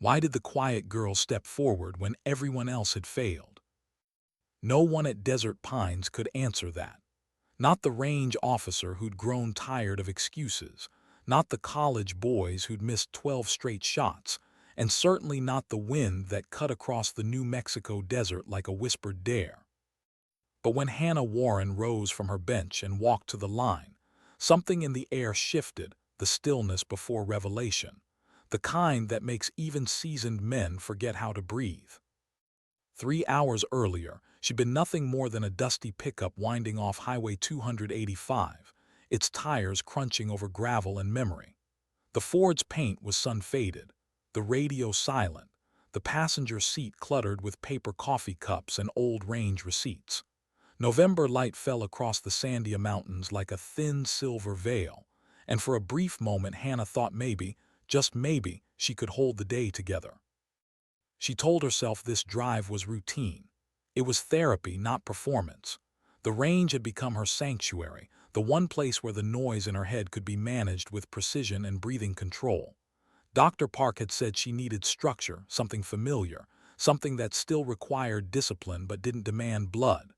Why did the quiet girl step forward when everyone else had failed? No one at Desert Pines could answer that. Not the range officer who'd grown tired of excuses, not the college boys who'd missed 12 straight shots, and certainly not the wind that cut across the New Mexico desert like a whispered dare. But when Hannah Warren rose from her bench and walked to the line, something in the air shifted, the stillness before revelation, the kind that makes even seasoned men forget how to breathe. 3 hours earlier, she'd been nothing more than a dusty pickup winding off Highway 285, its tires crunching over gravel and memory. The Ford's paint was sun-faded, the radio silent, the passenger seat cluttered with paper coffee cups and old range receipts. November light fell across the Sandia Mountains like a thin silver veil, and for a brief moment Hannah thought maybe, just maybe, she could hold the day together. She told herself this drive was routine. It was therapy, not performance. The range had become her sanctuary, the one place where the noise in her head could be managed with precision and breathing control. Dr. Park had said she needed structure, something familiar, something that still required discipline but didn't demand blood.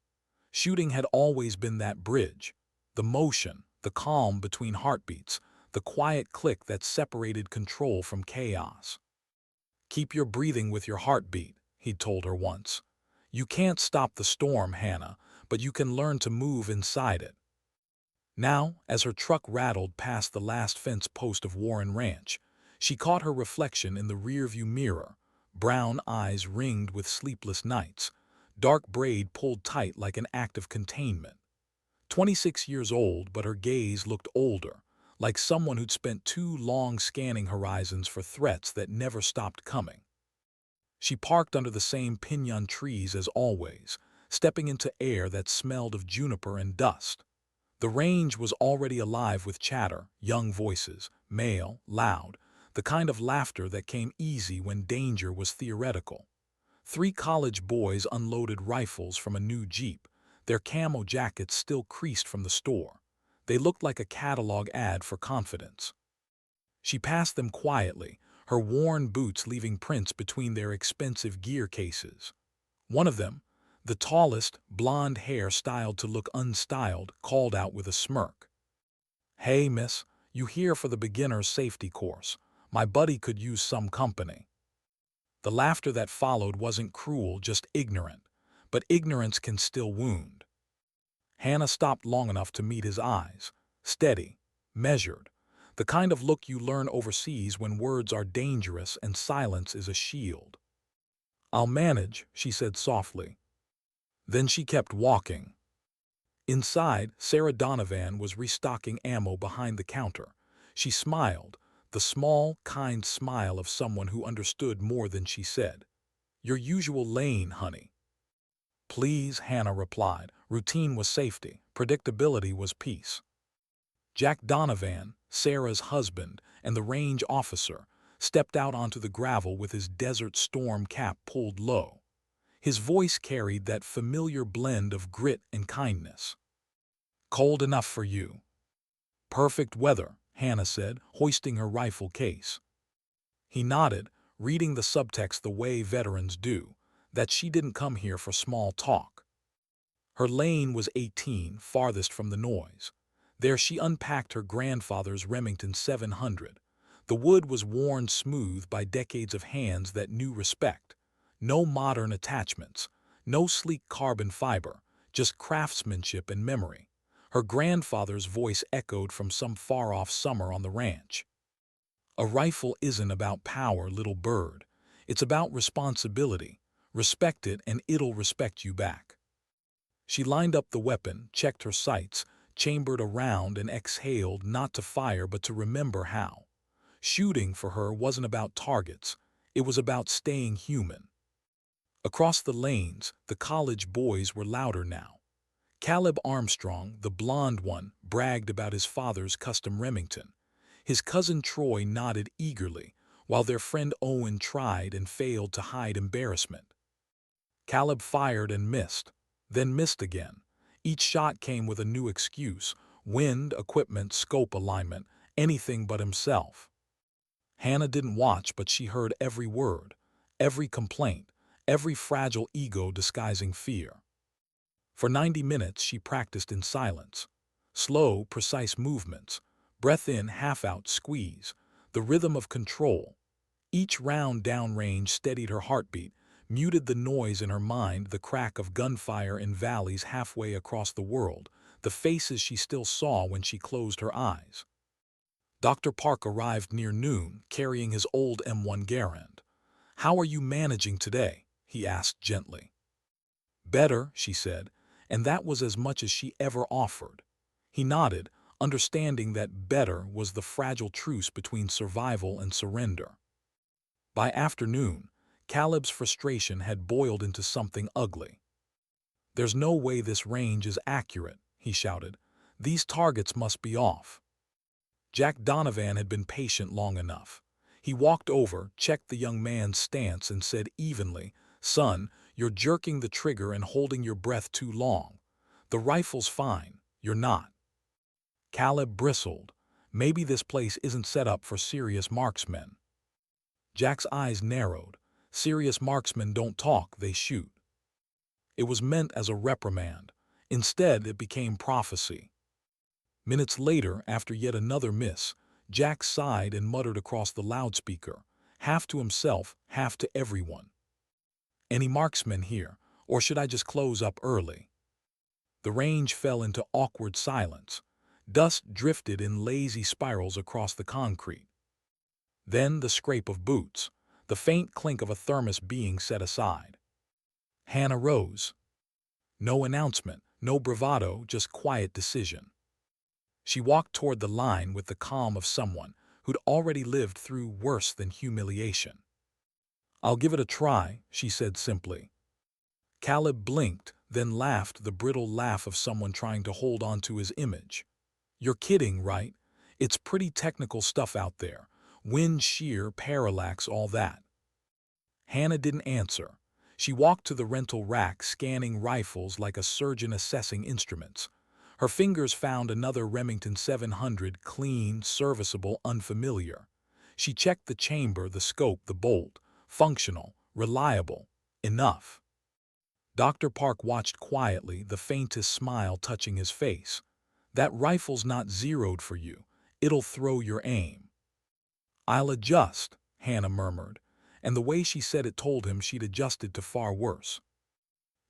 Shooting had always been that bridge. The motion, the calm between heartbeats, the quiet click that separated control from chaos. "Keep your breathing with your heartbeat," he'd told her once. "You can't stop the storm, Hannah, but you can learn to move inside it." Now, as her truck rattled past the last fence post of Warren Ranch, she caught her reflection in the rearview mirror, brown eyes ringed with sleepless nights, dark braid pulled tight like an act of containment. 26 years old, but her gaze looked older, like someone who'd spent too long scanning horizons for threats that never stopped coming. She parked under the same pinyon trees as always, stepping into air that smelled of juniper and dust. The range was already alive with chatter, young voices, male, loud, the kind of laughter that came easy when danger was theoretical. 3 college boys unloaded rifles from a new Jeep, their camo jackets still creased from the store. They looked like a catalog ad for confidence. She passed them quietly, her worn boots leaving prints between their expensive gear cases. One of them, the tallest, blonde hair styled to look unstyled, called out with a smirk. "Hey, miss, you here for the beginner's safety course? My buddy could use some company." The laughter that followed wasn't cruel, just ignorant, but ignorance can still wound. Hannah stopped long enough to meet his eyes, steady, measured, the kind of look you learn overseas when words are dangerous and silence is a shield. "I'll manage," she said softly. Then she kept walking. Inside, Sarah Donovan was restocking ammo behind the counter. She smiled, the small, kind smile of someone who understood more than she said. "Your usual lane, honey." "Please," Hannah replied. Routine was safety, predictability was peace. Jack Donovan, Sarah's husband and the range officer, stepped out onto the gravel with his Desert Storm cap pulled low. His voice carried that familiar blend of grit and kindness. "Cold enough for you?" "Perfect weather," Hannah said, hoisting her rifle case. He nodded, reading the subtext the way veterans do, that she didn't come here for small talk. Her lane was 18, farthest from the noise. There she unpacked her grandfather's Remington 700. The wood was worn smooth by decades of hands that knew respect. No modern attachments, no sleek carbon fiber, just craftsmanship and memory. Her grandfather's voice echoed from some far-off summer on the ranch. "A rifle isn't about power, little bird. It's about responsibility. Respect it and it'll respect you back." She lined up the weapon, checked her sights, chambered a round and exhaled, not to fire but to remember how. Shooting for her wasn't about targets. It was about staying human. Across the lanes, the college boys were louder now. Caleb Armstrong, the blond one, bragged about his father's custom Remington. His cousin Troy nodded eagerly, while their friend Owen tried and failed to hide embarrassment. Caleb fired and missed, then missed again. Each shot came with a new excuse: wind, equipment, scope alignment, anything but himself. Hannah didn't watch, but she heard every word, every complaint, every fragile ego disguising fear. For 90 minutes she practiced in silence. Slow, precise movements, breath in, half out, squeeze, the rhythm of control. Each round downrange steadied her heartbeat, muted the noise in her mind, the crack of gunfire in valleys halfway across the world, the faces she still saw when she closed her eyes. Dr. Park arrived near noon, carrying his old M1 Garand. "How are you managing today?" he asked gently. "Better," she said, and that was as much as she ever offered. He nodded, understanding that better was the fragile truce between survival and surrender. By afternoon, Caleb's frustration had boiled into something ugly. "There's no way this range is accurate," he shouted. "These targets must be off." Jack Donovan had been patient long enough. He walked over, checked the young man's stance, and said evenly, "Son, you're jerking the trigger and holding your breath too long. The rifle's fine, you're not." Caleb bristled. Maybe this place isn't set up for serious marksmen. Jack's eyes narrowed. Serious marksmen don't talk, they shoot. It was meant as a reprimand. Instead, it became prophecy. Minutes later, after yet another miss, Jack sighed and muttered across the loudspeaker, half to himself, half to everyone. "Any marksmen here, or should I just close up early?" The range fell into awkward silence. Dust drifted in lazy spirals across the concrete. Then the scrape of boots, the faint clink of a thermos being set aside. Hannah rose. No announcement, no bravado, just quiet decision. She walked toward the line with the calm of someone who'd already lived through worse than humiliation. "I'll give it a try," she said simply. Caleb blinked, then laughed, the brittle laugh of someone trying to hold on to his image. "You're kidding, right? It's pretty technical stuff out there. Wind shear, parallax, all that." Hannah didn't answer. She walked to the rental rack, scanning rifles like a surgeon assessing instruments. Her fingers found another Remington 700, clean, serviceable, unfamiliar. She checked the chamber, the scope, the bolt. Functional, reliable, enough. Dr. Park watched quietly, the faintest smile touching his face. "That rifle's not zeroed for you. It'll throw your aim." "I'll adjust," Hannah murmured, and the way she said it told him she'd adjusted to far worse.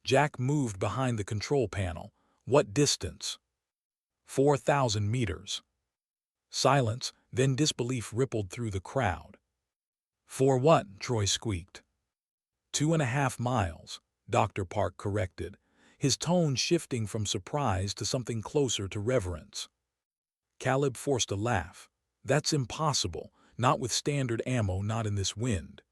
Jack moved behind the control panel. "What distance?" 4,000 meters. Silence, then disbelief rippled through the crowd. "For what?" Troy squeaked. 2.5 miles, Dr. Park corrected, his tone shifting from surprise to something closer to reverence. Caleb forced a laugh. "That's impossible, not with standard ammo, not in this wind."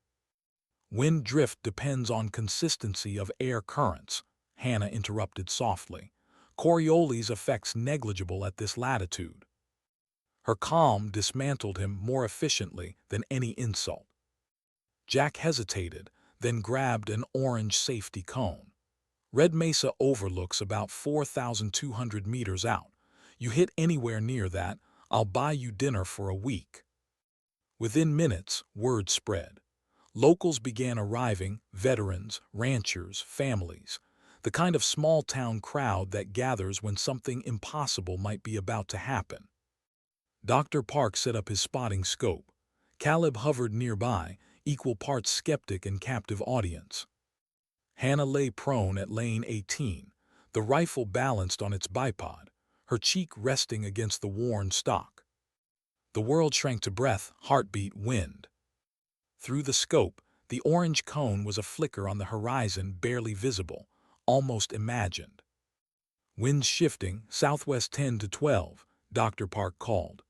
"Wind drift depends on consistency of air currents," Hannah interrupted softly. "Coriolis effects negligible at this latitude." Her calm dismantled him more efficiently than any insult. Jack hesitated, then grabbed an orange safety cone. "Red Mesa overlooks about 4,200 meters out. You hit anywhere near that, I'll buy you dinner for a week." Within minutes, word spread. Locals began arriving, veterans, ranchers, families, the kind of small-town crowd that gathers when something impossible might be about to happen. Dr. Park set up his spotting scope. Caleb hovered nearby, equal parts skeptic and captive audience. Hannah lay prone at lane 18, the rifle balanced on its bipod, her cheek resting against the worn stock. The world shrank to breath, heartbeat, wind. Through the scope, the orange cone was a flicker on the horizon, barely visible, almost imagined. "Winds shifting, southwest 10 to 12, Dr. Park called.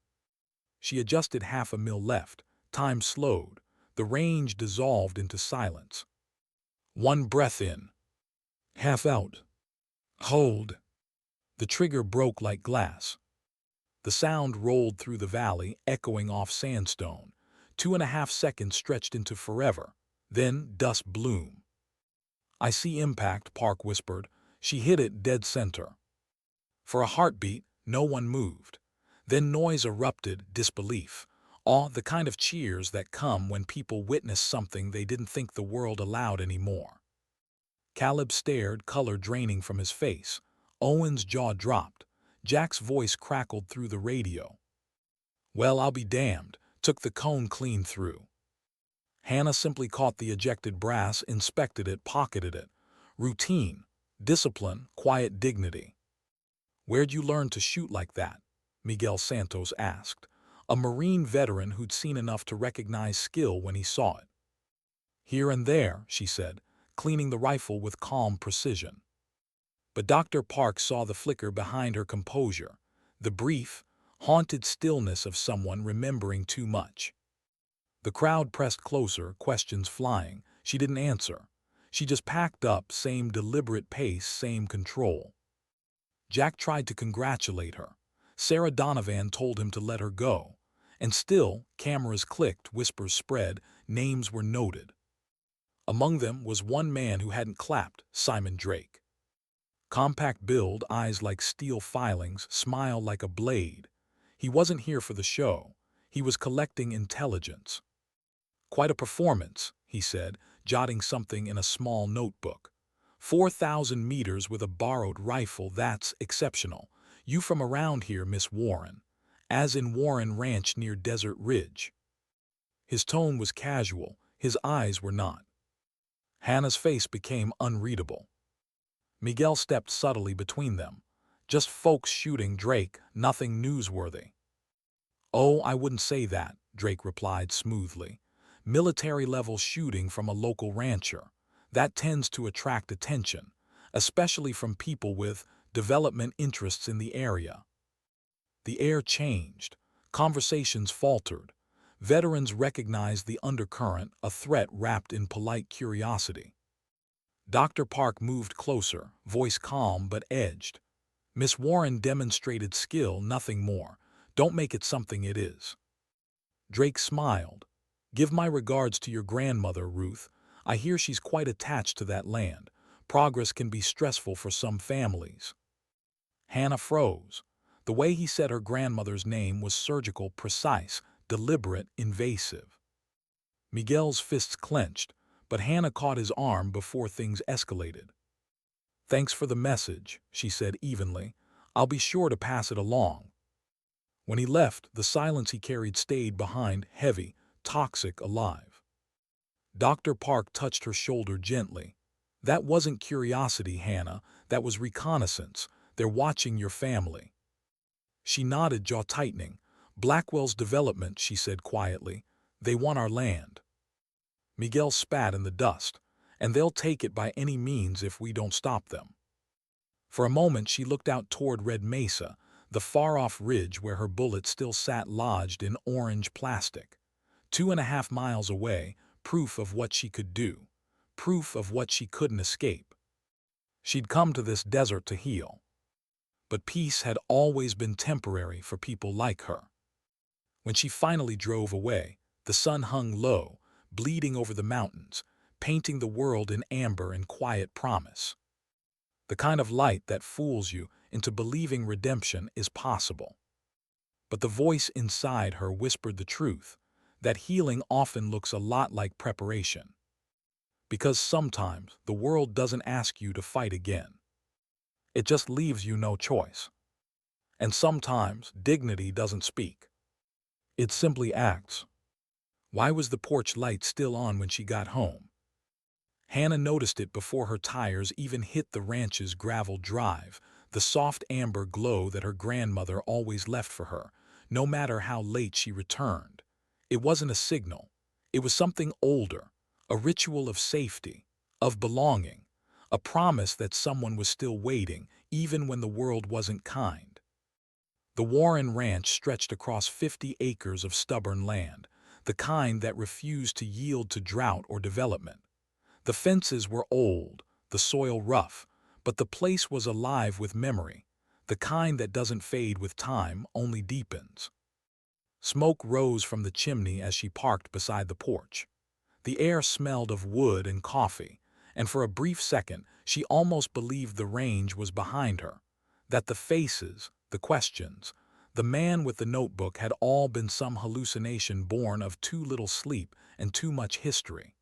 She adjusted 0.5 mil left, time slowed, the range dissolved into silence. One breath in. Half out. Hold. The trigger broke like glass. The sound rolled through the valley, echoing off sandstone. 2.5 seconds stretched into forever. Then dust bloom. "I see impact," Park whispered. "She hit it dead center." For a heartbeat, no one moved. Then noise erupted, disbelief. Awe, the kind of cheers that come when people witness something they didn't think the world allowed anymore. Caleb stared, color draining from his face. Owen's jaw dropped. Jack's voice crackled through the radio. "Well, I'll be damned," took the cone clean through. Hannah simply caught the ejected brass, inspected it, pocketed it. Routine, discipline, quiet dignity. "Where'd you learn to shoot like that?" Miguel Santos asked, a Marine veteran who'd seen enough to recognize skill when he saw it. "Here and there," she said, cleaning the rifle with calm precision. But Dr. Park saw the flicker behind her composure, the brief, haunted stillness of someone remembering too much. The crowd pressed closer, questions flying. She didn't answer. She just packed up, same deliberate pace, same control. Jack tried to congratulate her. Sarah Donovan told him to let her go. And still, cameras clicked, whispers spread, names were noted. Among them was one man who hadn't clapped, Simon Drake. Compact build, eyes like steel filings, smile like a blade. He wasn't here for the show. He was collecting intelligence. "Quite a performance," he said, jotting something in a small notebook. 4,000 meters with a borrowed rifle, that's exceptional. You from around here, Miss Warren?" As in Warren Ranch near Desert Ridge. His tone was casual, his eyes were not. Hannah's face became unreadable. Miguel stepped subtly between them. "Just folks shooting, Drake, nothing newsworthy." "Oh, I wouldn't say that," Drake replied smoothly. "Military-level shooting from a local rancher. That tends to attract attention, especially from people with development interests in the area." The air changed. Conversations faltered. Veterans recognized the undercurrent, a threat wrapped in polite curiosity. Dr. Park moved closer, voice calm but edged. "Miss Warren demonstrated skill, nothing more. Don't make it something it is." Drake smiled. "Give my regards to your grandmother, Ruth. I hear she's quite attached to that land. Progress can be stressful for some families." Hannah froze. The way he said her grandmother's name was surgical, precise, deliberate, invasive. Miguel's fists clenched, but Hannah caught his arm before things escalated. "Thanks for the message," she said evenly. "I'll be sure to pass it along." When he left, the silence he carried stayed behind, heavy, toxic, alive. Dr. Park touched her shoulder gently. "That wasn't curiosity, Hannah. That was reconnaissance. They're watching your family." She nodded, jaw tightening. "Blackwell's development," she said quietly. "They want our land." Miguel spat in the dust. "And they'll take it by any means if we don't stop them." For a moment she looked out toward Red Mesa, the far-off ridge where her bullet still sat lodged in orange plastic. 2.5 miles away, proof of what she could do. Proof of what she couldn't escape. She'd come to this desert to heal. But peace had always been temporary for people like her. When she finally drove away, the sun hung low, bleeding over the mountains, painting the world in amber and quiet promise. The kind of light that fools you into believing redemption is possible. But the voice inside her whispered the truth, that healing often looks a lot like preparation. Because sometimes the world doesn't ask you to fight again. It just leaves you no choice. And sometimes dignity doesn't speak. It simply acts. Why was the porch light still on when she got home? Hannah noticed it before her tires even hit the ranch's gravel drive, the soft amber glow that her grandmother always left for her, no matter how late she returned. It wasn't a signal. It was something older, a ritual of safety, of belonging, a promise that someone was still waiting, even when the world wasn't kind. The Warren Ranch stretched across 50 acres of stubborn land, the kind that refused to yield to drought or development. The fences were old, the soil rough, but the place was alive with memory, the kind that doesn't fade with time, only deepens. Smoke rose from the chimney as she parked beside the porch. The air smelled of wood and coffee, and for a brief second she almost believed the range was behind her, that the faces, the questions, The man with the notebook had all been some hallucination born of too little sleep and too much history.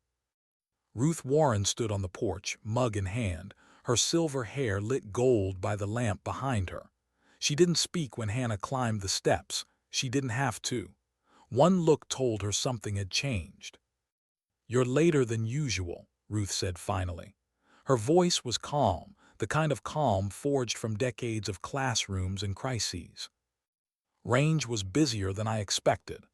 Ruth Warren stood on the porch, mug in hand, her silver hair lit gold by the lamp behind her. She didn't speak when Hannah climbed the steps. She didn't have to. One look told her something had changed. "You're later than usual," Ruth said finally. Her voice was calm, the kind of calm forged from decades of classrooms and crises. "Range was busier than I expected."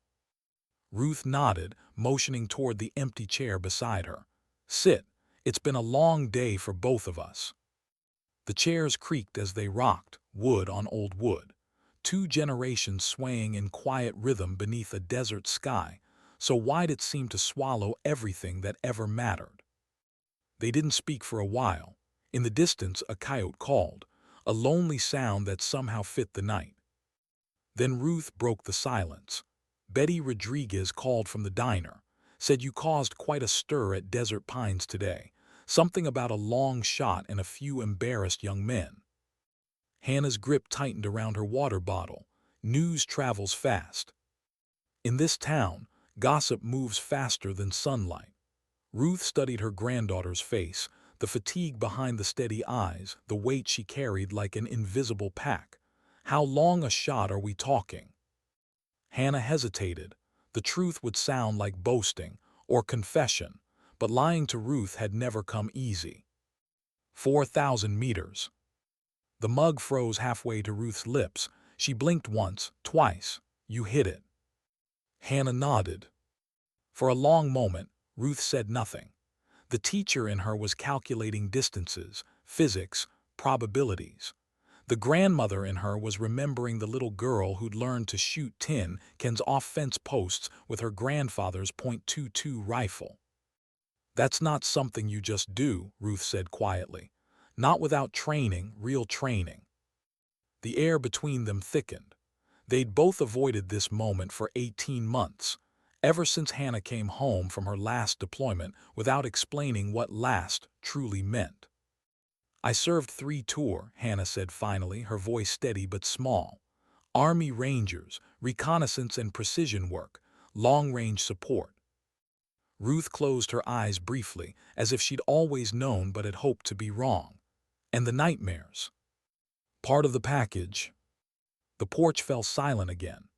Ruth nodded, motioning toward the empty chair beside her. "Sit. It's been a long day for both of us." The chairs creaked as they rocked, wood on old wood. 2 generations swaying in quiet rhythm beneath a desert sky, so wide it seemed to swallow everything that ever mattered. They didn't speak for a while. In the distance, a coyote called, a lonely sound that somehow fit the night. Then Ruth broke the silence. "Betty Rodriguez called from the diner, said you caused quite a stir at Desert Pines today. Something about a long shot and a few embarrassed young men." Hannah's grip tightened around her water bottle. News travels fast. In this town, gossip moves faster than sunlight. Ruth studied her granddaughter's face, the fatigue behind the steady eyes, the weight she carried like an invisible pack. "How long a shot are we talking?" Hannah hesitated. The truth would sound like boasting or confession, but lying to Ruth had never come easy. 4,000 meters. The mug froze halfway to Ruth's lips. She blinked once, twice. "You hit it." Hannah nodded. For a long moment, Ruth said nothing. The teacher in her was calculating distances, physics, probabilities. The grandmother in her was remembering the little girl who'd learned to shoot tin cans off fence posts with her grandfather's .22 rifle. "That's not something you just do," Ruth said quietly. "Not without training, real training." The air between them thickened. They'd both avoided this moment for 18 months, ever since Hannah came home from her last deployment without explaining what last truly meant. "I served 3 tours," Hannah said finally, her voice steady but small. "Army Rangers, reconnaissance and precision work, long-range support." Ruth closed her eyes briefly, as if she'd always known but had hoped to be wrong. "And the nightmares?" "Part of the package." The porch fell silent again.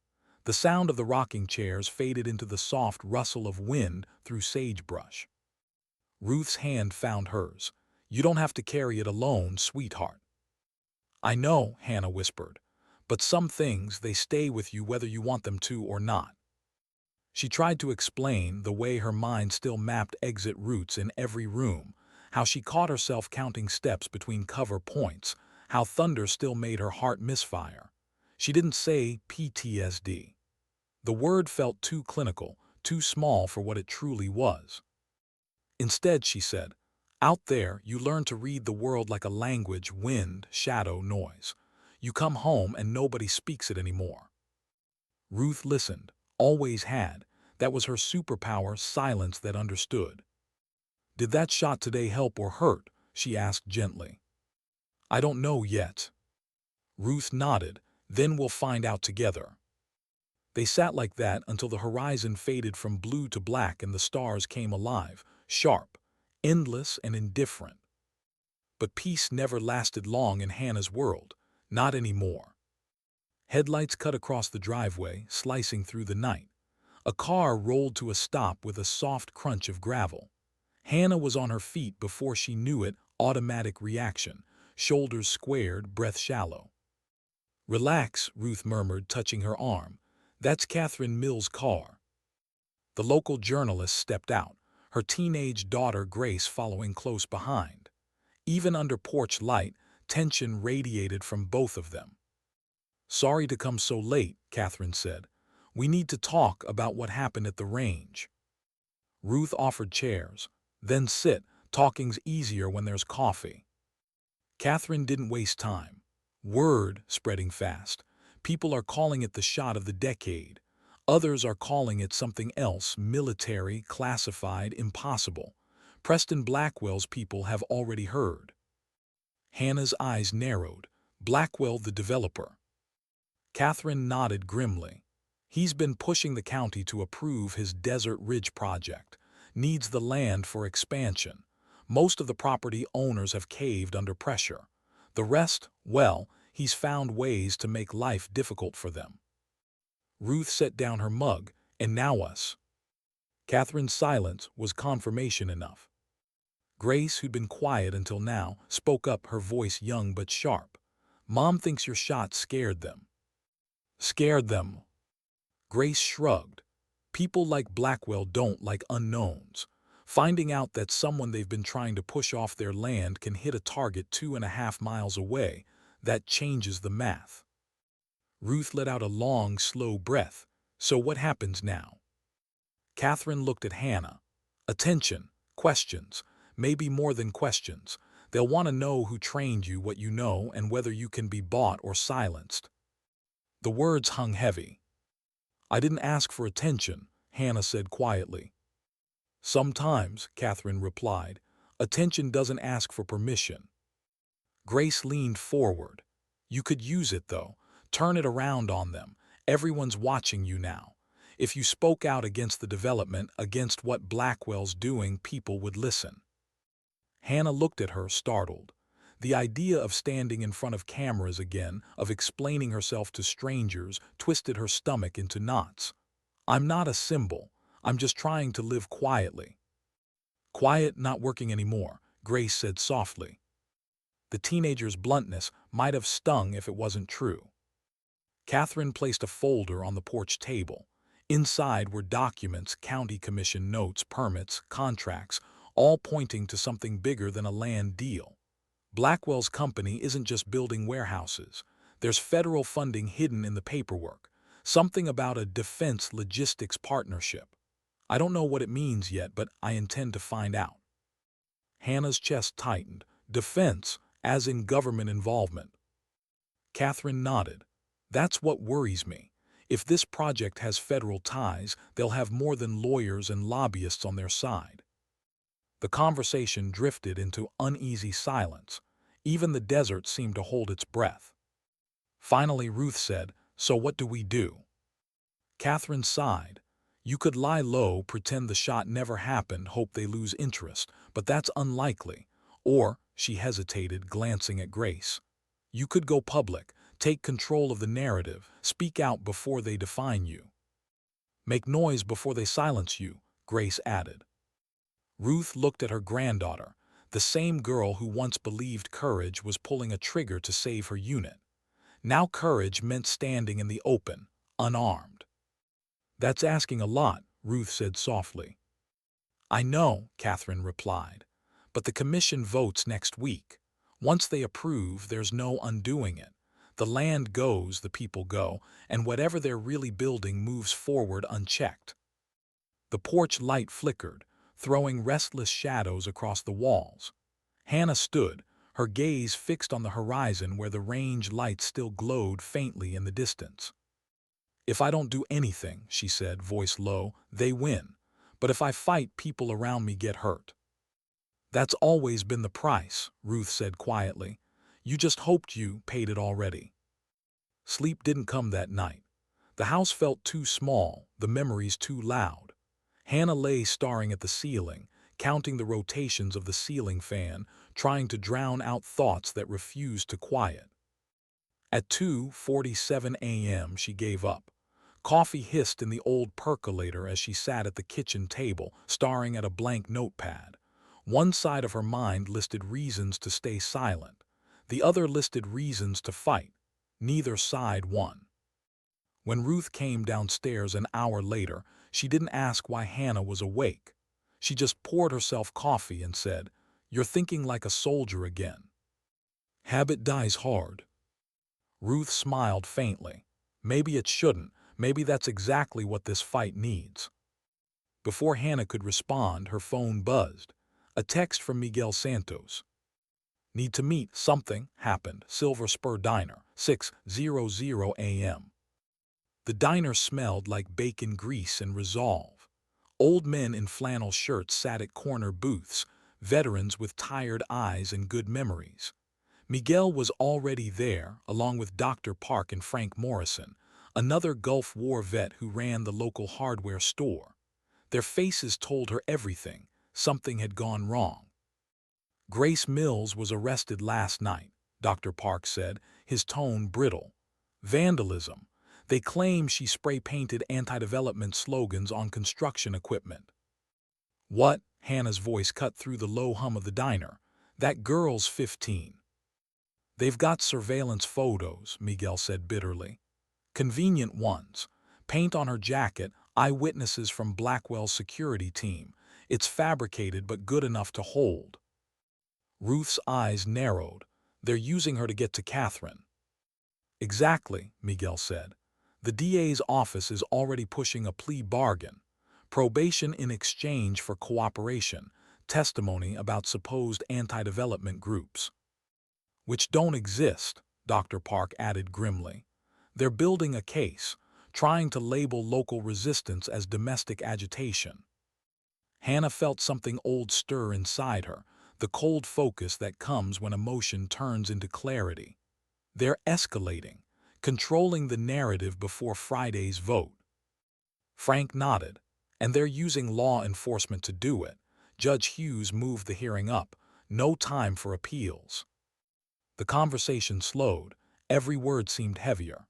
The sound of the rocking chairs faded into the soft rustle of wind through sagebrush. Ruth's hand found hers. "You don't have to carry it alone, sweetheart." "I know," Hannah whispered, "but some things, they stay with you whether you want them to or not." She tried to explain, the way her mind still mapped exit routes in every room, how she caught herself counting steps between cover points, how thunder still made her heart misfire. She didn't say PTSD. The word felt too clinical, too small for what it truly was. Instead, she said, "Out there, you learn to read the world like a language, wind, shadow, noise. You come home and nobody speaks it anymore." Ruth listened, always had. That was her superpower, silence that understood. "Did that shot today help or hurt?" she asked gently. "I don't know yet." Ruth nodded. "Then we'll find out together." They sat like that until the horizon faded from blue to black and the stars came alive, sharp, endless and indifferent. But peace never lasted long in Hannah's world, not anymore. Headlights cut across the driveway, slicing through the night. A car rolled to a stop with a soft crunch of gravel. Hannah was on her feet before she knew it, automatic reaction, shoulders squared, breath shallow. "Relax," Ruth murmured, touching her arm. "That's Catherine Mill's car." The local journalist stepped out, her teenage daughter Grace following close behind. Even under porch light, tension radiated from both of them. "Sorry to come so late," Catherine said. "We need to talk about what happened at the range." Ruth offered chairs. "Then sit, talking's easier when there's coffee." Catherine didn't waste time. Word spreading fast. People are calling it the shot of the decade. Others are calling it something else, military, classified, impossible. Preston Blackwell's people have already heard. Hannah's eyes narrowed. "Blackwell the developer?" Catherine nodded grimly. He's been pushing the county to approve his Desert Ridge project. Needs the land for expansion. Most of the property owners have caved under pressure. The rest, well, he's found ways to make life difficult for them. Ruth set down her mug, and now us. Catherine's silence was confirmation enough. Grace, who'd been quiet until now, spoke up, her voice young but sharp. Mom thinks your shot scared them. Scared them? Grace shrugged. People like Blackwell don't like unknowns. Finding out that someone they've been trying to push off their land can hit a target 2.5 miles away, that changes the math. Ruth let out a long, slow breath. So what happens now? Catherine looked at Hannah. Attention, questions, maybe more than questions. They'll want to know who trained you, what you know, and whether you can be bought or silenced. The words hung heavy. I didn't ask for attention, Hannah said quietly. Sometimes, Catherine replied, attention doesn't ask for permission. Grace leaned forward. You could use it, though. Turn it around on them. Everyone's watching you now. If you spoke out against the development, against what Blackwell's doing, people would listen. Hannah looked at her, startled. The idea of standing in front of cameras again, of explaining herself to strangers, twisted her stomach into knots. I'm not a symbol. I'm just trying to live quietly. Quiet not working anymore, Grace said softly. The teenager's bluntness might have stung if it wasn't true. Catherine placed a folder on the porch table. Inside were documents, county commission notes, permits, contracts, all pointing to something bigger than a land deal. Blackwell's company isn't just building warehouses. There's federal funding hidden in the paperwork, something about a defense logistics partnership. I don't know what it means yet, but I intend to find out. Hannah's chest tightened. Defense, as in government involvement. Catherine nodded. That's what worries me. If this project has federal ties, they'll have more than lawyers and lobbyists on their side. The conversation drifted into uneasy silence. Even the desert seemed to hold its breath. Finally, Ruth said, So what do we do? Catherine sighed. You could lie low, pretend the shot never happened, hope they lose interest, but that's unlikely. Or, she hesitated, glancing at Grace. You could go public, take control of the narrative, speak out before they define you. Make noise before they silence you, Grace added. Ruth looked at her granddaughter, the same girl who once believed courage was pulling a trigger to save her unit. Now courage meant standing in the open, unarmed. That's asking a lot, Ruth said softly. I know, Catherine replied, but the commission votes next week. Once they approve, there's no undoing it. The land goes, the people go, and whatever they're really building moves forward unchecked. The porch light flickered, throwing restless shadows across the walls. Hannah stood, her gaze fixed on the horizon where the range lights still glowed faintly in the distance. If I don't do anything, she said, voice low, they win. But if I fight, people around me get hurt. That's always been the price, Ruth said quietly. You just hoped you paid it already. Sleep didn't come that night. The house felt too small, the memories too loud. Hannah lay staring at the ceiling, counting the rotations of the ceiling fan, trying to drown out thoughts that refused to quiet. At 2:47 a.m. she gave up. Coffee hissed in the old percolator as she sat at the kitchen table, staring at a blank notepad. One side of her mind listed reasons to stay silent. The other listed reasons to fight. Neither side won. When Ruth came downstairs an hour later, she didn't ask why Hannah was awake. She just poured herself coffee and said, You're thinking like a soldier again. Habit dies hard. Ruth smiled faintly. Maybe it shouldn't. Maybe that's exactly what this fight needs. Before Hannah could respond, her phone buzzed. A text from Miguel Santos. Need to meet. Something happened. Silver Spur Diner, 6:00 a.m. The diner smelled like bacon grease and resolve. Old men in flannel shirts sat at corner booths, veterans with tired eyes and good memories. Miguel was already there, along with Dr. Park and Frank Morrison, another Gulf War vet who ran the local hardware store. Their faces told her everything. Something had gone wrong. Grace Mills was arrested last night, Dr. Park said, his tone brittle. Vandalism. They claim she spray-painted anti-development slogans on construction equipment. What? Hannah's voice cut through the low hum of the diner. That girl's 15. They've got surveillance photos, Miguel said bitterly. Convenient ones. Paint on her jacket, eyewitnesses from Blackwell's security team. It's fabricated but good enough to hold. Ruth's eyes narrowed. They're using her to get to Catherine. Exactly, Miguel said. The DA's office is already pushing a plea bargain. Probation in exchange for cooperation, testimony about supposed anti-development groups. Which don't exist, Dr. Park added grimly. They're building a case, trying to label local resistance as domestic agitation. Hannah felt something old stir inside her, the cold focus that comes when emotion turns into clarity. They're escalating, controlling the narrative before Friday's vote. Frank nodded. And they're using law enforcement to do it. Judge Hughes moved the hearing up. No time for appeals. The conversation slowed. Every word seemed heavier.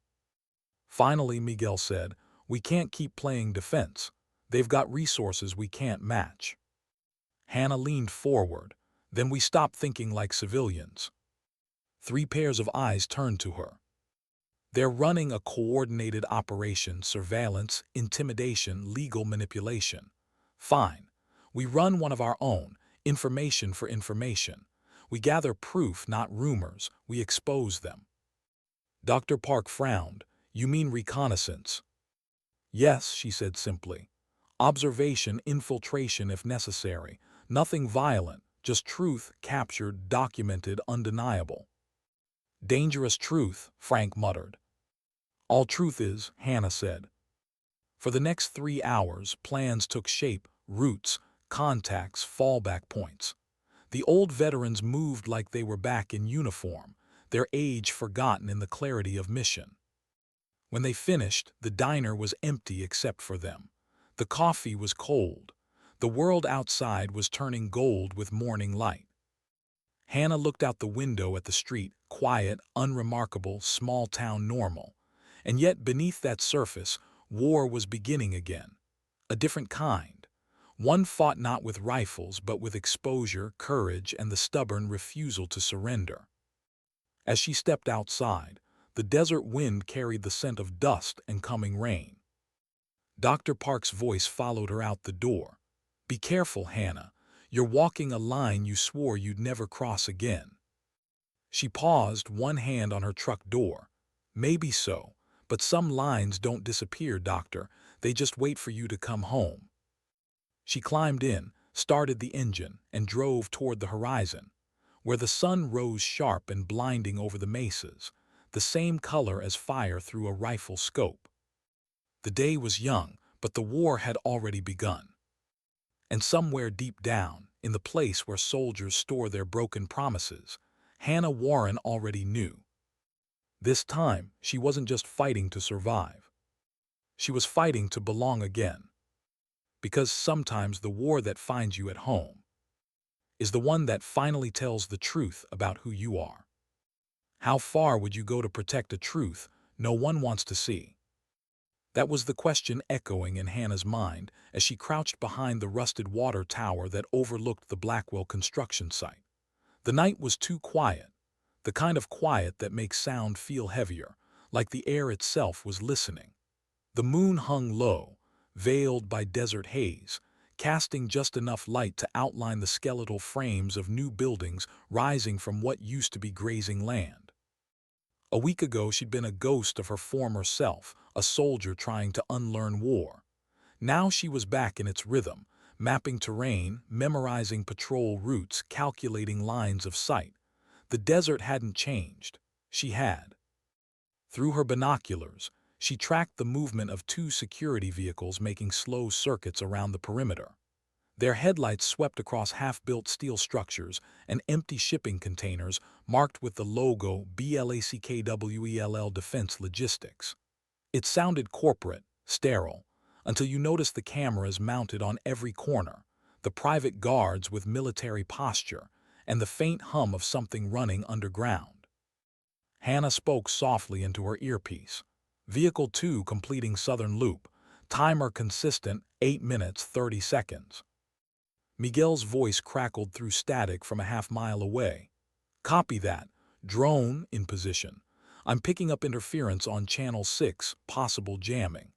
Finally, Miguel said, we can't keep playing defense. They've got resources we can't match. Hannah leaned forward. Then we stop thinking like civilians. 3 pairs of eyes turned to her. They're running a coordinated operation, surveillance, intimidation, legal manipulation. Fine. We run one of our own, information for information. We gather proof, not rumors. We expose them. Dr. Park frowned. You mean reconnaissance? Yes, she said simply. Observation, infiltration if necessary. Nothing violent, just truth, captured, documented, undeniable. Dangerous truth, Frank muttered. All truth is, Hannah said. For the next 3 hours, plans took shape, routes, contacts, fallback points. The old veterans moved like they were back in uniform, their age forgotten in the clarity of mission. When they finished, the diner was empty except for them. The coffee was cold. The world outside was turning gold with morning light. Hannah looked out the window at the street, quiet, unremarkable, small-town normal. And yet beneath that surface, war was beginning again. A different kind. One fought not with rifles but with exposure, courage, and the stubborn refusal to surrender. As she stepped outside, the desert wind carried the scent of dust and coming rain. Dr. Park's voice followed her out the door. Be careful, Hannah. You're walking a line you swore you'd never cross again. She paused, one hand on her truck door. Maybe so, but some lines don't disappear, doctor. They just wait for you to come home. She climbed in, started the engine, and drove toward the horizon, where the sun rose sharp and blinding over the mesas, the same color as fire through a rifle scope. The day was young, but the war had already begun. And somewhere deep down, in the place where soldiers store their broken promises, Hannah Warren already knew. This time, she wasn't just fighting to survive. She was fighting to belong again. Because sometimes the war that finds you at home is the one that finally tells the truth about who you are. How far would you go to protect a truth no one wants to see? That was the question echoing in Hannah's mind as she crouched behind the rusted water tower that overlooked the Blackwell construction site. The night was too quiet, the kind of quiet that makes sound feel heavier, like the air itself was listening. The moon hung low, veiled by desert haze, casting just enough light to outline the skeletal frames of new buildings rising from what used to be grazing land. A week ago she'd been a ghost of her former self, a soldier trying to unlearn war. Now she was back in its rhythm, mapping terrain, memorizing patrol routes, calculating lines of sight. The desert hadn't changed. She had. Through her binoculars, she tracked the movement of 2 security vehicles making slow circuits around the perimeter. Their headlights swept across half-built steel structures and empty shipping containers marked with the logo BLACKWELL Defense Logistics. It sounded corporate, sterile, until you noticed the cameras mounted on every corner, the private guards with military posture, and the faint hum of something running underground. Hannah spoke softly into her earpiece. Vehicle 2 completing southern loop. Timer consistent, 8 minutes 30 seconds. Miguel's voice crackled through static from a half-mile away. Copy that. Drone in position. I'm picking up interference on channel 6, possible jamming.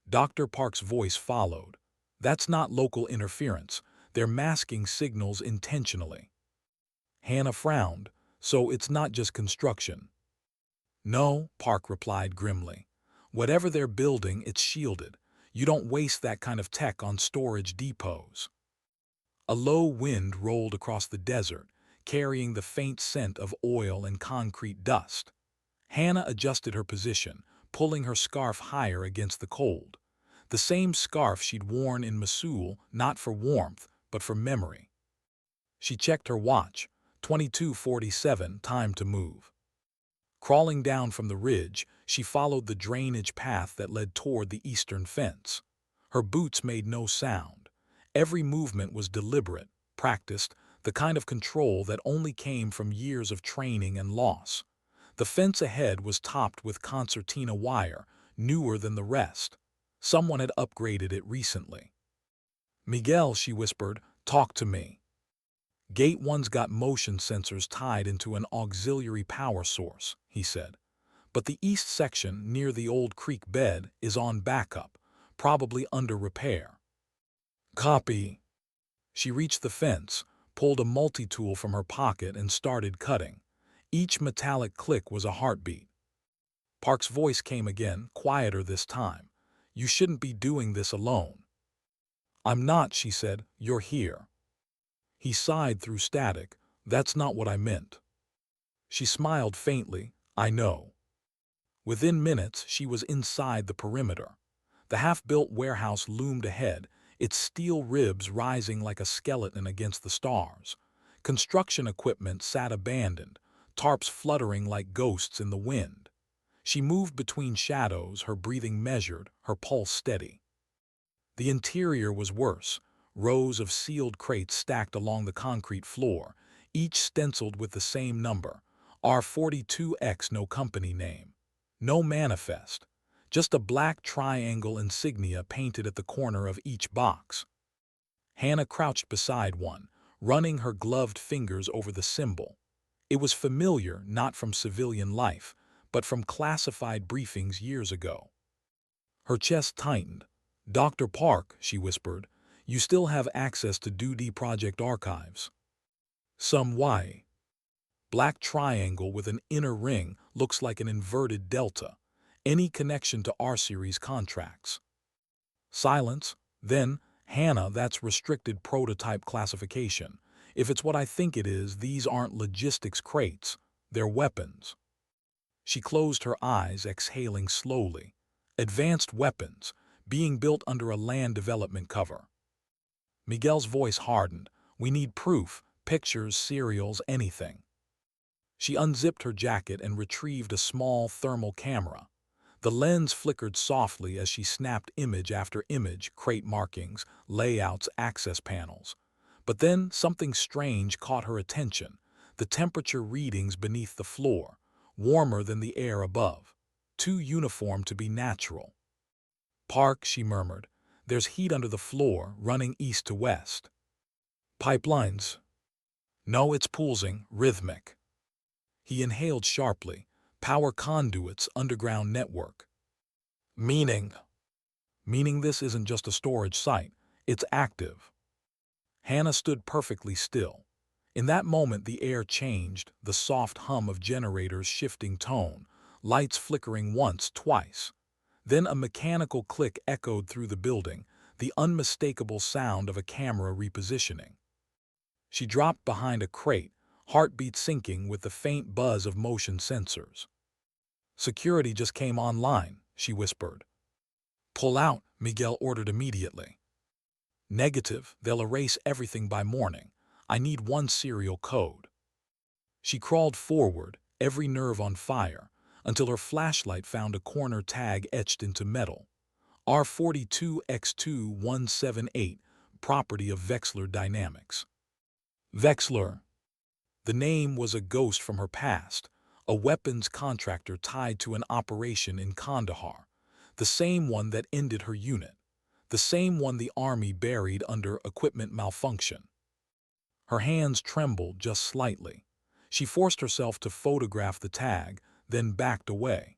Dr. Park's voice followed. That's not local interference. They're masking signals intentionally. Hannah frowned. So it's not just construction. No, Park replied grimly. Whatever they're building, it's shielded. You don't waste that kind of tech on storage depots. A low wind rolled across the desert, carrying the faint scent of oil and concrete dust. Hannah adjusted her position, pulling her scarf higher against the cold. The same scarf she'd worn in Mosul, not for warmth, but for memory. She checked her watch. 22:47, time to move. Crawling down from the ridge, she followed the drainage path that led toward the eastern fence. Her boots made no sound. Every movement was deliberate, practiced, the kind of control that only came from years of training and loss. The fence ahead was topped with concertina wire, newer than the rest. Someone had upgraded it recently. Miguel, she whispered, talk to me. Gate 1's got motion sensors tied into an auxiliary power source, he said. But the east section, near the old creek bed, is on backup, probably under repair. Copy. She reached the fence, pulled a multi-tool from her pocket and started cutting. Each metallic click was a heartbeat. Park's voice came again, quieter this time. You shouldn't be doing this alone. I'm not, she said. You're here. He sighed through static. That's not what I meant. She smiled faintly. I know. Within minutes, she was inside the perimeter. The half-built warehouse loomed ahead, its steel ribs rising like a skeleton against the stars. Construction equipment sat abandoned, tarps fluttering like ghosts in the wind. She moved between shadows, her breathing measured, her pulse steady. The interior was worse. Rows of sealed crates stacked along the concrete floor, each stenciled with the same number, R42X, no company name. No manifest, just a black triangle insignia painted at the corner of each box. Hannah crouched beside one, running her gloved fingers over the symbol. It was familiar, not from civilian life, but from classified briefings years ago. Her chest tightened. Dr. Park, she whispered, you still have access to Duty Project archives. Some why. Black triangle with an inner ring looks like an inverted delta. Any connection to R-Series contracts. Silence. Then, Hannah, that's restricted prototype classification. If it's what I think it is, these aren't logistics crates. They're weapons. She closed her eyes, exhaling slowly. Advanced weapons, being built under a land development cover. Miguel's voice hardened. We need proof, pictures, serials, anything. She unzipped her jacket and retrieved a small thermal camera. The lens flickered softly as she snapped image after image, crate markings, layouts, access panels. But then something strange caught her attention. The temperature readings beneath the floor, warmer than the air above. Too uniform to be natural. Park, she murmured. There's heat under the floor, running east to west. Pipelines. No, it's pulsing, rhythmic. He inhaled sharply. Power conduits, underground network. Meaning this isn't just a storage site. It's active. Hannah stood perfectly still. In that moment the air changed, the soft hum of generators shifting tone, lights flickering once, twice. Then a mechanical click echoed through the building, the unmistakable sound of a camera repositioning. She dropped behind a crate, heartbeat syncing with the faint buzz of motion sensors. Security just came online, she whispered. Pull out, Miguel ordered immediately. Negative, they'll erase everything by morning. I need one serial code. She crawled forward, every nerve on fire, until her flashlight found a corner tag etched into metal. R42X2178, property of Vexler Dynamics. Vexler. The name was a ghost from her past, a weapons contractor tied to an operation in Kandahar, the same one that ended her unit, the same one the army buried under equipment malfunction. Her hands trembled just slightly. She forced herself to photograph the tag, then backed away.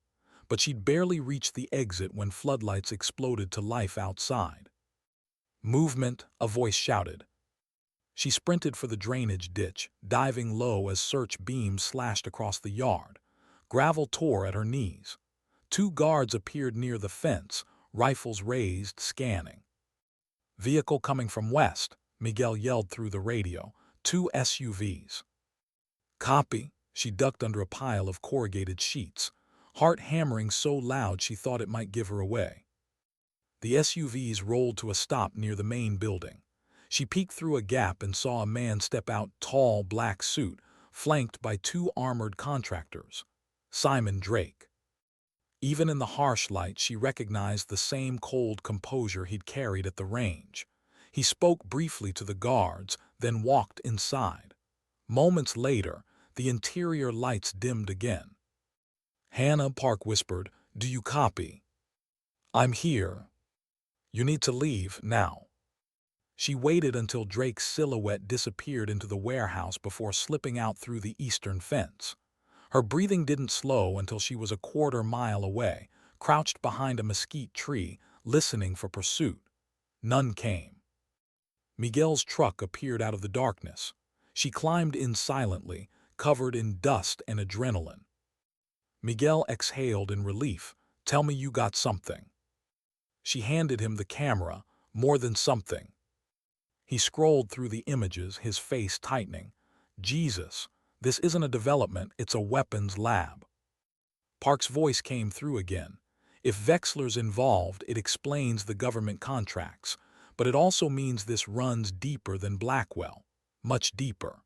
But she'd barely reached the exit when floodlights exploded to life outside. Movement, a voice shouted. She sprinted for the drainage ditch, diving low as search beams slashed across the yard. Gravel tore at her knees. 2 guards appeared near the fence, rifles raised, scanning. Vehicle coming from west, Miguel yelled through the radio. 2 SUVs. Copy. She ducked under a pile of corrugated sheets, heart hammering so loud she thought it might give her away. The SUVs rolled to a stop near the main building. She peeked through a gap and saw a man step out, tall, black suit, flanked by 2 armored contractors. Simon Drake. Even in the harsh light, she recognized the same cold composure he'd carried at the range. He spoke briefly to the guards, then walked inside. Moments later, the interior lights dimmed again. Hannah, Park whispered, "Do you copy?" "I'm here. You need to leave now." She waited until Drake's silhouette disappeared into the warehouse before slipping out through the eastern fence. Her breathing didn't slow until she was a quarter-mile away, crouched behind a mesquite tree, listening for pursuit. None came. Miguel's truck appeared out of the darkness. She climbed in silently, covered in dust and adrenaline. Miguel exhaled in relief. "Tell me you got something." She handed him the camera, more than something. He scrolled through the images, his face tightening. "Jesus, this isn't a development, it's a weapons lab." Park's voice came through again. "If Vexler's involved, it explains the government contracts, but it also means this runs deeper than Blackwell. Much deeper."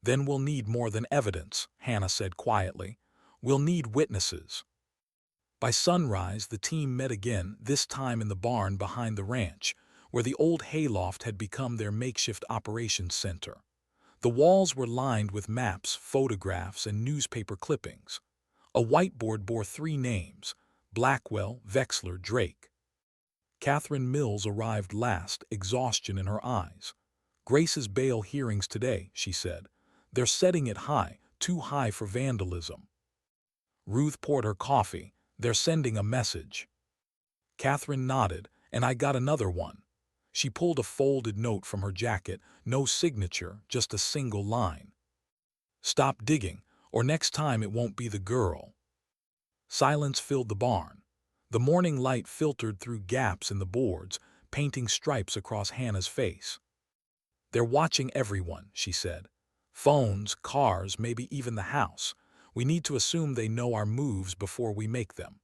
"Then we'll need more than evidence," Hannah said quietly. "We'll need witnesses." By sunrise, the team met again, this time in the barn behind the ranch, where the old hayloft had become their makeshift operations center. The walls were lined with maps, photographs, and newspaper clippings. A whiteboard bore 3 names: Blackwell, Vexler, Drake. Catherine Mills arrived last, exhaustion in her eyes. "Grace's bail hearings today," she said. "They're setting it high, too high for vandalism." Ruth poured her coffee. "They're sending a message." Catherine nodded, "And I got another one." She pulled a folded note from her jacket, no signature, just a single line. "Stop digging, or next time it won't be the girl." Silence filled the barn. The morning light filtered through gaps in the boards, painting stripes across Hannah's face. "They're watching everyone," she said. "Phones, cars, maybe even the house. We need to assume they know our moves before we make them."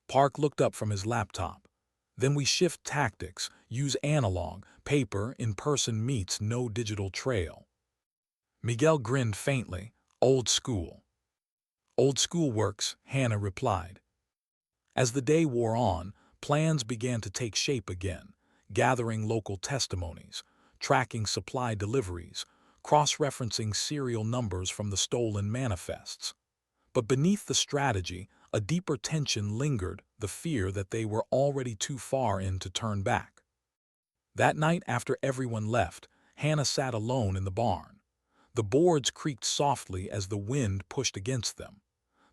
Park looked up from his laptop. "Then we shift tactics, use analog, paper, in-person meets no digital trail." Miguel grinned faintly. "Old school." "Old school works," Hannah replied. As the day wore on, plans began to take shape again, gathering local testimonies, tracking supply deliveries, cross-referencing serial numbers from the stolen manifests. But beneath the strategy, a deeper tension lingered, the fear that they were already too far in to turn back. That night, after everyone left, Hannah sat alone in the barn. The boards creaked softly as the wind pushed against them.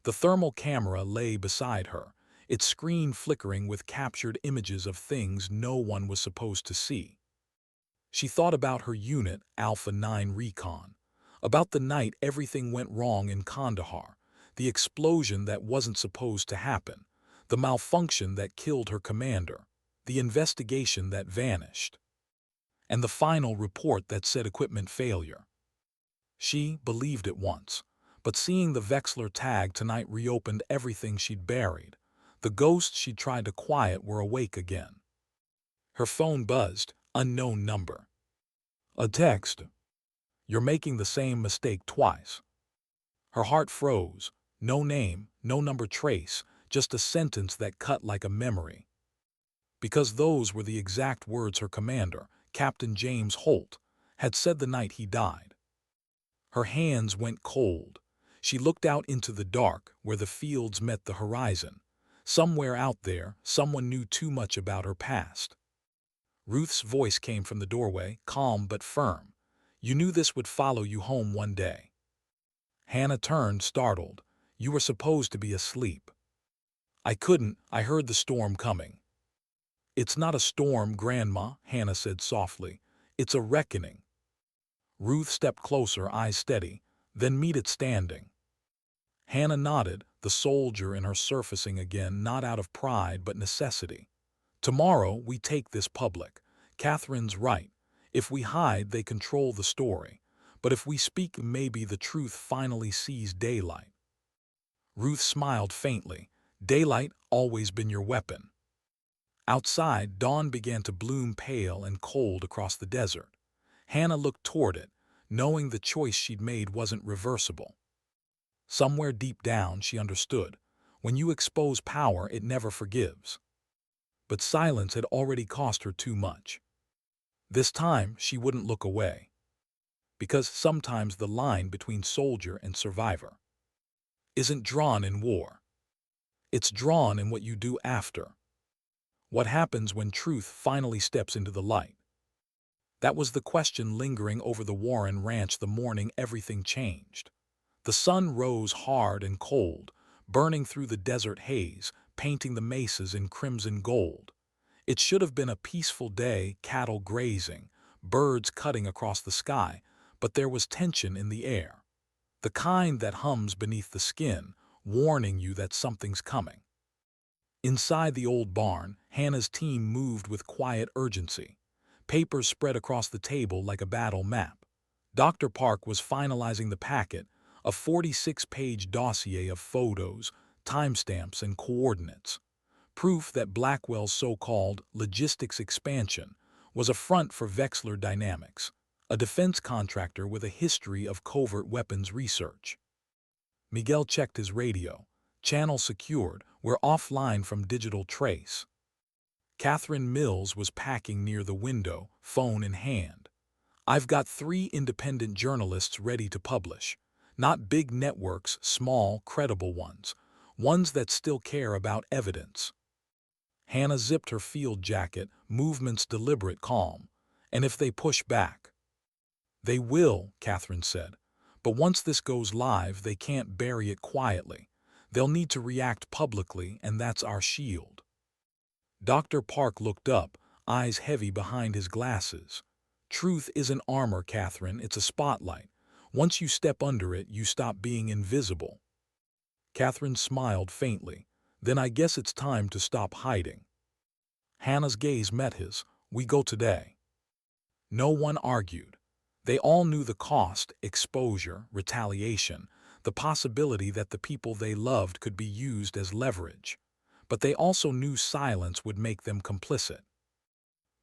The thermal camera lay beside her, its screen flickering with captured images of things no one was supposed to see. She thought about her unit, Alpha 9 Recon, about the night everything went wrong in Kandahar, the explosion that wasn't supposed to happen, the malfunction that killed her commander, the investigation that vanished, and the final report that said equipment failure. She believed it once, but seeing the Vexler tag tonight reopened everything she'd buried. The ghosts she'd tried to quiet were awake again. Her phone buzzed. Unknown number. A text. You're making the same mistake twice. Her heart froze. No name, no number trace, just a sentence that cut like a memory. Because those were the exact words her commander, Captain James Holt, had said the night he died. Her hands went cold. She looked out into the dark where the fields met the horizon. Somewhere out there, someone knew too much about her past. Ruth's voice came from the doorway, calm but firm. You knew this would follow you home one day. Hannah turned, startled. You were supposed to be asleep. I couldn't. I heard the storm coming. It's not a storm, Grandma, Hannah said softly. It's a reckoning. Ruth stepped closer, eyes steady. Then meet it standing. Hannah nodded, the soldier in her surfacing again, not out of pride but necessity. Tomorrow we take this public. Catherine's right. If we hide, they control the story. But if we speak, maybe the truth finally sees daylight. Ruth smiled faintly. Daylight always been your weapon. Outside, dawn began to bloom pale and cold across the desert. Hannah looked toward it, knowing the choice she'd made wasn't reversible. Somewhere deep down, she understood. When you expose power, it never forgives. But silence had already cost her too much. This time, she wouldn't look away. Because sometimes the line between soldier and survivor isn't drawn in war. It's drawn in what you do after. What happens when truth finally steps into the light? That was the question lingering over the Warren ranch the morning everything changed. The sun rose hard and cold, burning through the desert haze, painting the mesas in crimson gold. It should have been a peaceful day, cattle grazing, birds cutting across the sky, but there was tension in the air. The kind that hums beneath the skin, warning you that something's coming. Inside the old barn, Hannah's team moved with quiet urgency. Papers spread across the table like a battle map. Dr. Park was finalizing the packet, a 46-page dossier of photos, timestamps, and coordinates. Proof that Blackwell's so-called logistics expansion was a front for Wexler Dynamics, a defense contractor with a history of covert weapons research. Miguel checked his radio. Channel secured, we're offline from digital trace. Catherine Mills was packing near the window, phone in hand. I've got 3 independent journalists ready to publish. Not big networks, small, credible ones. Ones that still care about evidence. Hannah zipped her field jacket, movements deliberate, calm. And if they push back? They will, Catherine said. But once this goes live, they can't bury it quietly. They'll need to react publicly, and that's our shield. Dr. Park looked up, eyes heavy behind his glasses. Truth isn't armor, Catherine, it's a spotlight. Once you step under it, you stop being invisible. Catherine smiled faintly. Then I guess it's time to stop hiding. Hannah's gaze met his. We go today. No one argued. They all knew the cost, exposure, retaliation, the possibility that the people they loved could be used as leverage. But they also knew silence would make them complicit.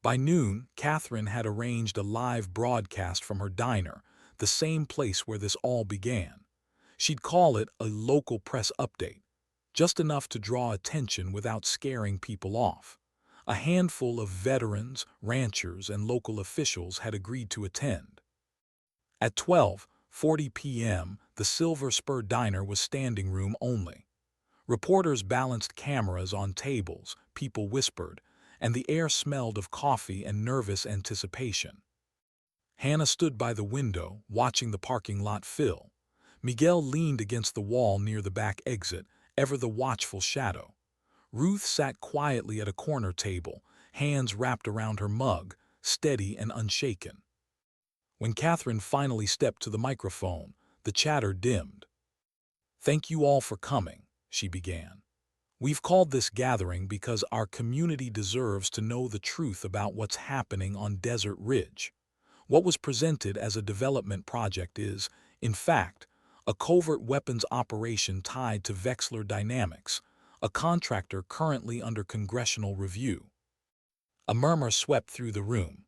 By noon, Catherine had arranged a live broadcast from her diner, the same place where this all began. She'd call it a local press update, just enough to draw attention without scaring people off. A handful of veterans, ranchers, and local officials had agreed to attend. At 12:40 p.m., the Silver Spur Diner was standing room only. Reporters balanced cameras on tables, people whispered, and the air smelled of coffee and nervous anticipation. Hannah stood by the window, watching the parking lot fill. Miguel leaned against the wall near the back exit, ever the watchful shadow. Ruth sat quietly at a corner table, hands wrapped around her mug, steady and unshaken. When Catherine finally stepped to the microphone, the chatter dimmed. "Thank you all for coming," she began. "We've called this gathering because our community deserves to know the truth about what's happening on Desert Ridge. What was presented as a development project is, in fact, a covert weapons operation tied to Wexler Dynamics, a contractor currently under congressional review." A murmur swept through the room.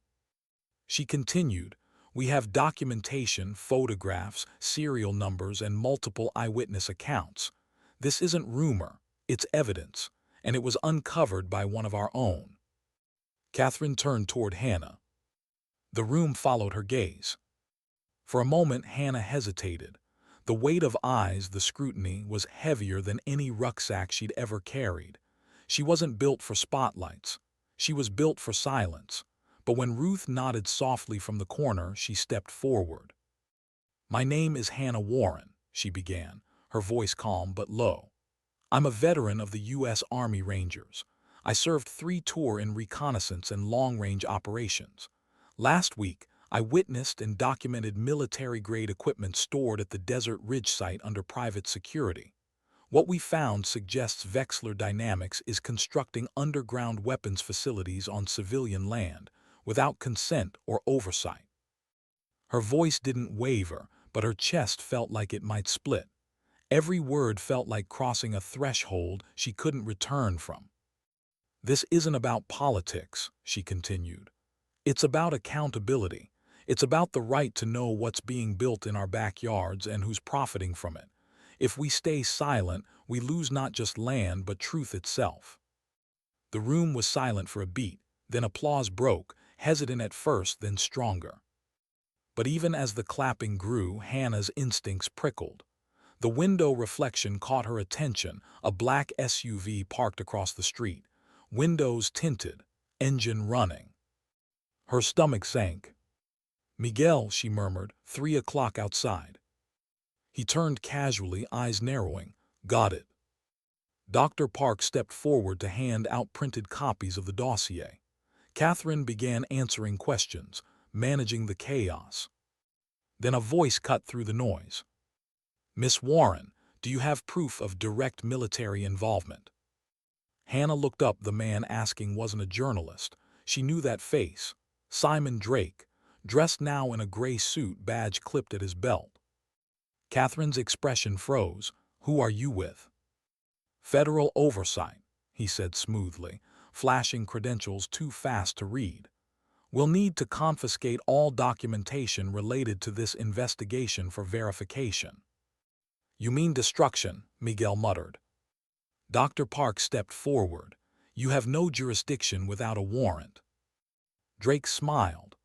She continued, "We have documentation, photographs, serial numbers, and multiple eyewitness accounts. This isn't rumor, it's evidence, and it was uncovered by one of our own." Catherine turned toward Hannah. The room followed her gaze. For a moment Hannah hesitated. The weight of eyes, the scrutiny, was heavier than any rucksack she'd ever carried. She wasn't built for spotlights. She was built for silence. But when Ruth nodded softly from the corner, she stepped forward. "My name is Hannah Warren," she began, her voice calm but low. "I'm a veteran of the U.S. Army Rangers. I served 3 tours in reconnaissance and long-range operations. Last week, I witnessed and documented military-grade equipment stored at the Desert Ridge site under private security. What we found suggests Vexler Dynamics is constructing underground weapons facilities on civilian land, without consent or oversight." Her voice didn't waver, but her chest felt like it might split. Every word felt like crossing a threshold she couldn't return from. "This isn't about politics," she continued. "It's about accountability. It's about the right to know what's being built in our backyards and who's profiting from it. If we stay silent, we lose not just land but truth itself." The room was silent for a beat, then applause broke, hesitant at first, then stronger. But even as the clapping grew, Hannah's instincts prickled. The window reflection caught her attention, a black SUV parked across the street, windows tinted, engine running. Her stomach sank. "Miguel," she murmured, "3 o'clock outside." He turned casually, eyes narrowing. "Got it." Dr. Park stepped forward to hand out printed copies of the dossier. Catherine began answering questions, managing the chaos. Then a voice cut through the noise. "Miss Warren, do you have proof of direct military involvement?" Hannah looked up. The man asking wasn't a journalist. She knew that face. Simon Drake, dressed now in a gray suit, badge clipped at his belt. Catherine's expression froze. "Who are you with?" "Federal oversight," he said smoothly, flashing credentials too fast to read. "We'll need to confiscate all documentation related to this investigation for verification." "You mean destruction," Miguel muttered. Dr. Park stepped forward. "You have no jurisdiction without a warrant." Drake smiled.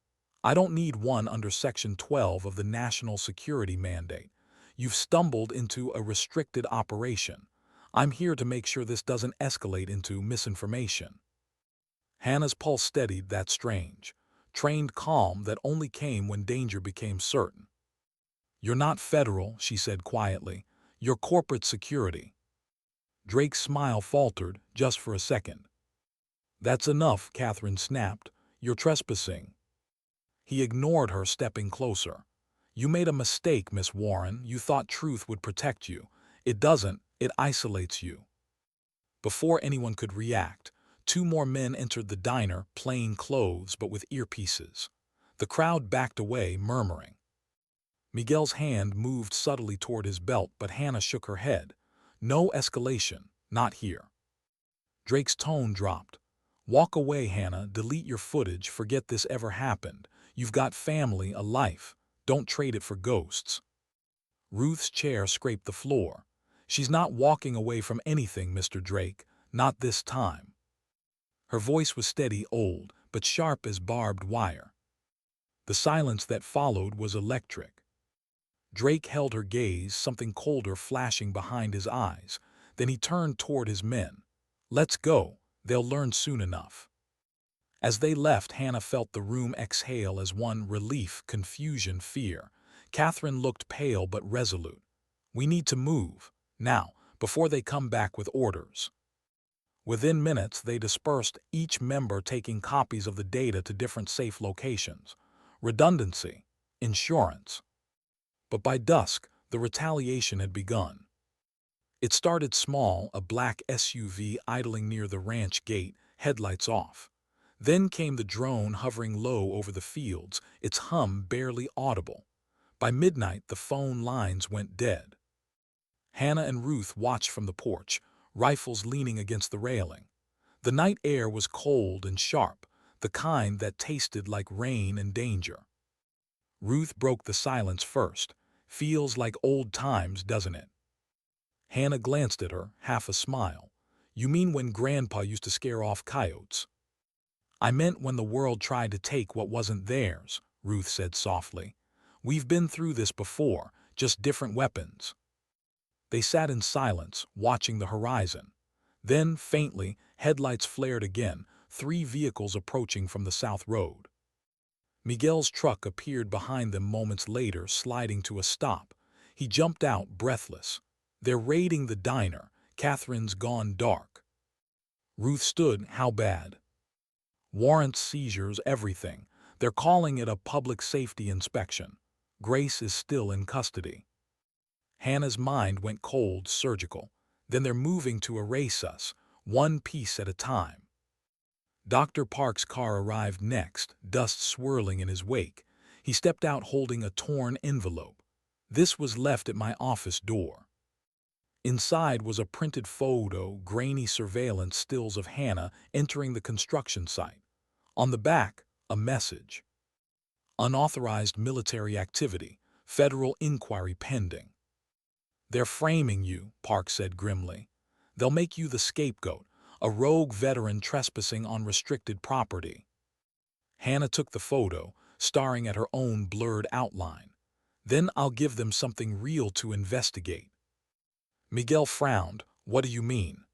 "I don't need one under Section 12 of the National Security Mandate. You've stumbled into a restricted operation. I'm here to make sure this doesn't escalate into misinformation." Hannah's pulse steadied. That strange, trained calm that only came when danger became certain. "You're not federal," she said quietly. "You're corporate security." Drake's smile faltered, just for a second. "That's enough," Catherine snapped. "You're trespassing." He ignored her, stepping closer. "You made a mistake, Miss Warren. You thought truth would protect you. It doesn't. It isolates you." Before anyone could react, 2 more men entered the diner, plain clothes but with earpieces. The crowd backed away, murmuring. Miguel's hand moved subtly toward his belt, but Hannah shook her head. "No escalation. Not here." Drake's tone dropped. "Walk away, Hannah. Delete your footage. Forget this ever happened. You've got family, a life. Don't trade it for ghosts." Ruth's chair scraped the floor. "She's not walking away from anything, Mr. Drake. Not this time." Her voice was steady, old, but sharp as barbed wire. The silence that followed was electric. Drake held her gaze, something colder flashing behind his eyes. Then he turned toward his men. "Let's go. They'll learn soon enough." As they left, Hannah felt the room exhale as one: relief, confusion, fear. Catherine looked pale but resolute. "We need to move, now, before they come back with orders." Within minutes, they dispersed, each member taking copies of the data to different safe locations. Redundancy, insurance. But by dusk, the retaliation had begun. It started small, a black SUV idling near the ranch gate, headlights off. Then came the drone hovering low over the fields, its hum barely audible. By midnight, the phone lines went dead. Hannah and Ruth watched from the porch, rifles leaning against the railing. The night air was cold and sharp, the kind that tasted like rain and danger. Ruth broke the silence first. Feels like old times, doesn't it? Hannah glanced at her, half a smile. You mean when Grandpa used to scare off coyotes? I meant when the world tried to take what wasn't theirs, Ruth said softly. We've been through this before, just different weapons. They sat in silence, watching the horizon. Then, faintly, headlights flared again, 3 vehicles approaching from the south road. Miguel's truck appeared behind them moments later, sliding to a stop. He jumped out, breathless. They're raiding the diner. Catherine's gone dark. Ruth stood. How bad? Warrants, seizures, everything. They're calling it a public safety inspection. Grace is still in custody. Hannah's mind went cold, surgical. Then they're moving to erase us, one piece at a time. Dr. Park's car arrived next, dust swirling in his wake. He stepped out holding a torn envelope. This was left at my office door. Inside was a printed photo, grainy surveillance stills of Hannah entering the construction site. On the back, a message. Unauthorized military activity, federal inquiry pending. They're framing you, Park said grimly. They'll make you the scapegoat, a rogue veteran trespassing on restricted property. Hannah took the photo, staring at her own blurred outline. Then I'll give them something real to investigate. Miguel frowned. What do you mean?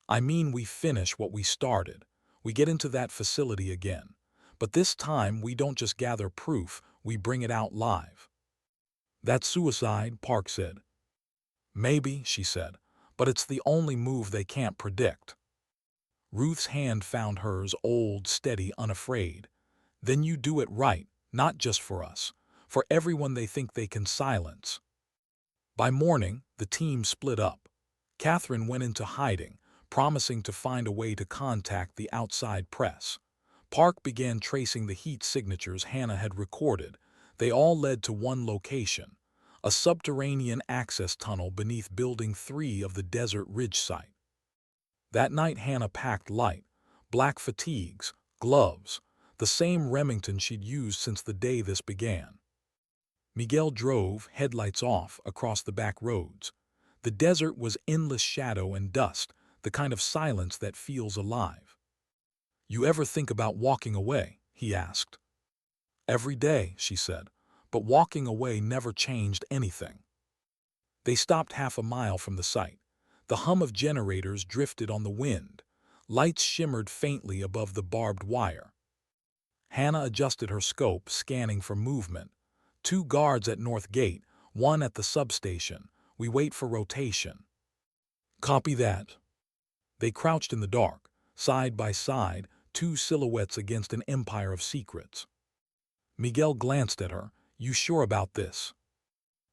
I mean we finish what we started. We get into that facility again. But this time we don't just gather proof, we bring it out live. That's suicide, Park said. Maybe, she said, but it's the only move they can't predict. Ruth's hand found hers, old, steady, unafraid. Then you do it right, not just for us, for everyone they think they can silence. By morning, the team split up. Catherine went into hiding, promising to find a way to contact the outside press. Park began tracing the heat signatures Hannah had recorded. They all led to one location, a subterranean access tunnel beneath Building 3 of the Desert Ridge site. That night Hannah packed light, black fatigues, gloves, the same Remington she'd used since the day this began. Miguel drove, headlights off, across the back roads. The desert was endless shadow and dust, the kind of silence that feels alive. You ever think about walking away? He asked. Every day, she said, but walking away never changed anything. They stopped half a mile from the site. The hum of generators drifted on the wind. Lights shimmered faintly above the barbed wire. Hannah adjusted her scope, scanning for movement. 2 guards at North Gate, 1 at the substation. We wait for rotation. Copy that. They crouched in the dark, side by side, 2 silhouettes against an empire of secrets. Miguel glanced at her. You sure about this?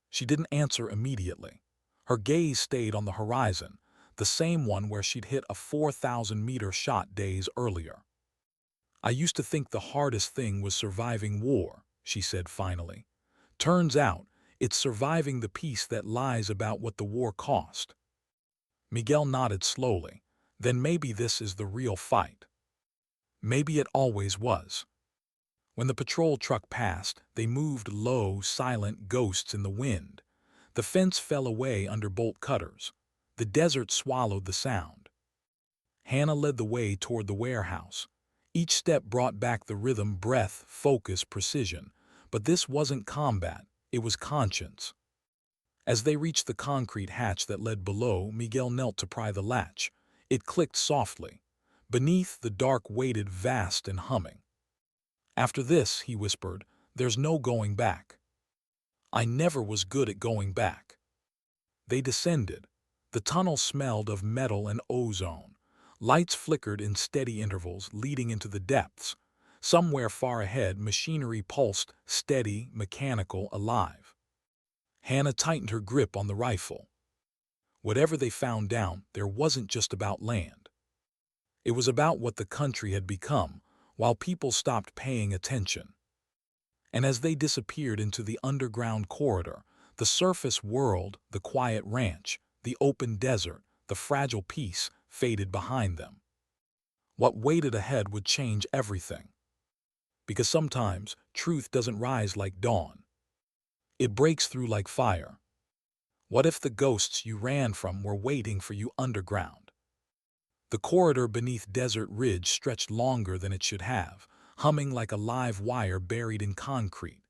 She didn't answer immediately. Her gaze stayed on the horizon, the same one where she'd hit a 4,000-meter shot days earlier. I used to think the hardest thing was surviving war, she said finally. Turns out, it's surviving the peace that lies about what the war cost. Miguel nodded slowly. Then maybe this is the real fight. Maybe it always was. When the patrol truck passed, they moved low, silent ghosts in the wind. The fence fell away under bolt cutters. The desert swallowed the sound. Hannah led the way toward the warehouse. Each step brought back the rhythm, breath, focus, precision. But this wasn't combat, it was conscience. As they reached the concrete hatch that led below, Miguel knelt to pry the latch. It clicked softly. Beneath, the dark waited, vast and humming. After this, he whispered, there's no going back. I never was good at going back. They descended. The tunnel smelled of metal and ozone. Lights flickered in steady intervals, leading into the depths. Somewhere far ahead, machinery pulsed, steady, mechanical, alive. Hannah tightened her grip on the rifle. Whatever they found down there wasn't just about land. It was about what the country had become, while people stopped paying attention. And as they disappeared into the underground corridor, the surface world, the quiet ranch, the open desert, the fragile peace faded behind them. What waited ahead would change everything. Because sometimes truth doesn't rise like dawn. It breaks through like fire. What if the ghosts you ran from were waiting for you underground? The corridor beneath Desert Ridge stretched longer than it should have, humming like a live wire buried in concrete.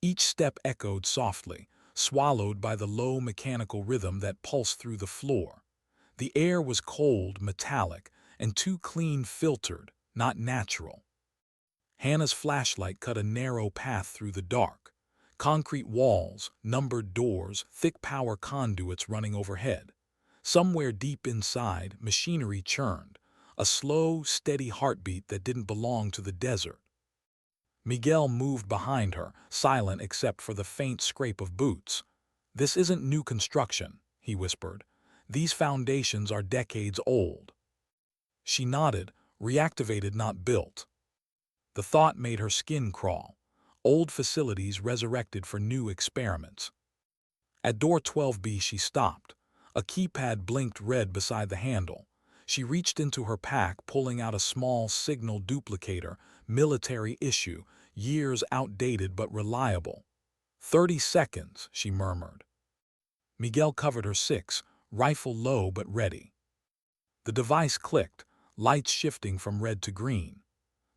Each step echoed softly, swallowed by the low mechanical rhythm that pulsed through the floor. The air was cold, metallic, and too clean filtered, not natural. Hannah's flashlight cut a narrow path through the dark. Concrete walls, numbered doors, thick power conduits running overhead. Somewhere deep inside, machinery churned, a slow, steady heartbeat that didn't belong to the desert. Miguel moved behind her, silent except for the faint scrape of boots. "This isn't new construction," he whispered. "These foundations are decades old." She nodded, reactivated, not built. The thought made her skin crawl. Old facilities resurrected for new experiments. At door 12B she stopped. A keypad blinked red beside the handle. She reached into her pack, pulling out a small signal duplicator, military issue, years outdated but reliable. 30 seconds, she murmured. Miguel covered her 6, rifle low but ready. The device clicked, lights shifting from red to green.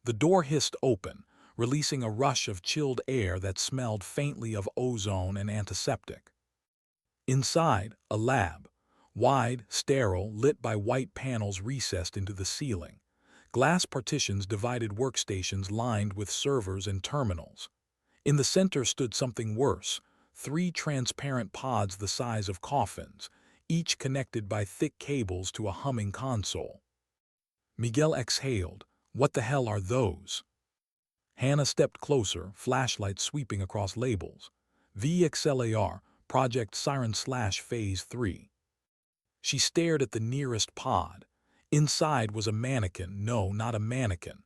The door hissed open, releasing a rush of chilled air that smelled faintly of ozone and antiseptic. Inside, a lab. Wide, sterile, lit by white panels recessed into the ceiling. Glass partitions divided workstations lined with servers and terminals. In the center stood something worse, 3 transparent pods the size of coffins, each connected by thick cables to a humming console. Miguel exhaled. "What the hell are those?" Hannah stepped closer, flashlight sweeping across labels. VXLAR, Project Siren / Phase 3. She stared at the nearest pod. Inside was a mannequin, no, not a mannequin.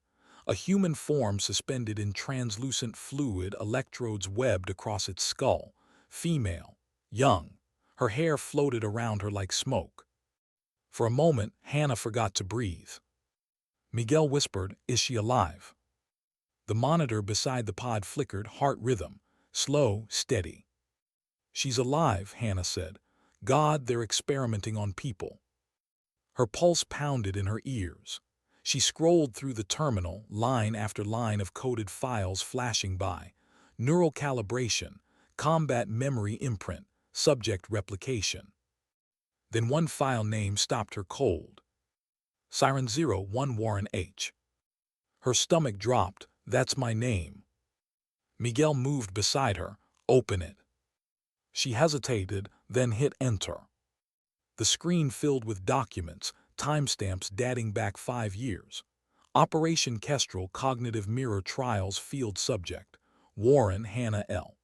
A human form suspended in translucent fluid, electrodes webbed across its skull. Female, young. Her hair floated around her like smoke. For a moment, Hannah forgot to breathe. Miguel whispered, "Is she alive?" The monitor beside the pod flickered, heart rhythm, slow, steady. "She's alive," Hannah said. "God, they're experimenting on people." Her pulse pounded in her ears. She scrolled through the terminal, line after line of coded files flashing by. Neural calibration, combat memory imprint, subject replication. Then one file name stopped her cold. Siren 01 Warren H. Her stomach dropped. "That's my name." Miguel moved beside her. "Open it." She hesitated, then hit enter. The screen filled with documents, timestamps dating back 5 years. Operation Kestrel Cognitive Mirror Trials Field Subject. Warren Hannah L.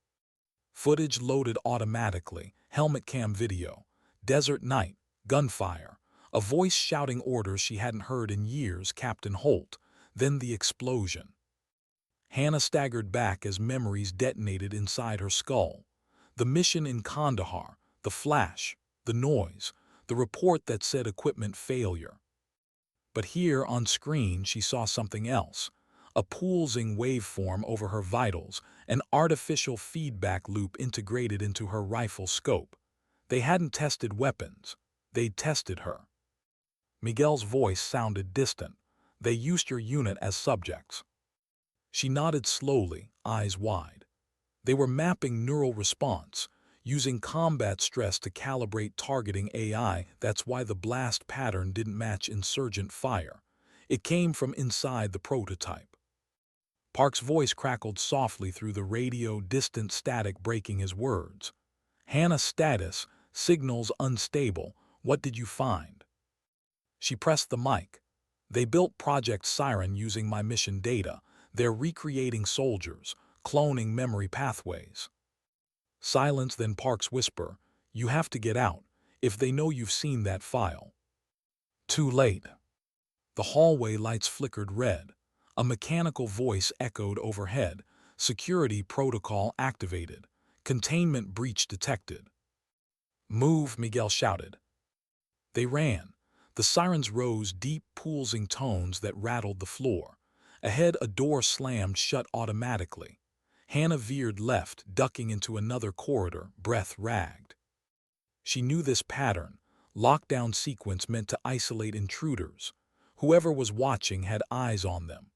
Footage loaded automatically, helmet cam video. Desert night, gunfire. A voice shouting orders she hadn't heard in years, Captain Holt. Then the explosion. Hannah staggered back as memories detonated inside her skull. The mission in Kandahar, the flash, the noise, the report that said equipment failure. But here on screen she saw something else. A pulsing waveform over her vitals, an artificial feedback loop integrated into her rifle scope. They hadn't tested weapons. They'd tested her. Miguel's voice sounded distant. "They used your unit as subjects." She nodded slowly, eyes wide. They were mapping neural response, using combat stress to calibrate targeting AI. That's why the blast pattern didn't match insurgent fire. It came from inside the prototype. Park's voice crackled softly through the radio, distant static breaking his words. "Hannah, status, signals unstable. What did you find?" She pressed the mic. "They built Project Siren using my mission data. They're recreating soldiers, cloning memory pathways." Silence, then Park's whisper, "You have to get out, if they know you've seen that file." Too late. The hallway lights flickered red. A mechanical voice echoed overhead. "Security protocol activated. Containment breach detected." "Move," Miguel shouted. They ran. The sirens rose deep, pulsing tones that rattled the floor. Ahead, a door slammed shut automatically. Hannah veered left, ducking into another corridor, breath ragged. She knew this pattern, lockdown sequence meant to isolate intruders. Whoever was watching had eyes on them.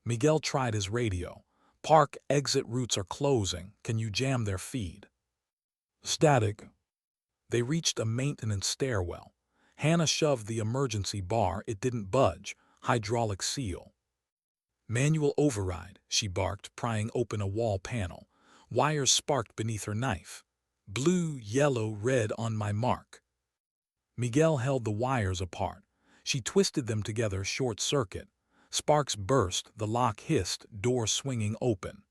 Miguel tried his radio. Park exit routes are closing. Can you jam their feed? Static. They reached a maintenance stairwell. Hannah shoved the emergency bar. It didn't budge. Hydraulic seal. Manual override, she barked, prying open a wall panel. Wires sparked beneath her knife. Blue, yellow, red on my mark. Miguel held the wires apart. She twisted them together, short circuit. Sparks burst, the lock hissed, door swinging open.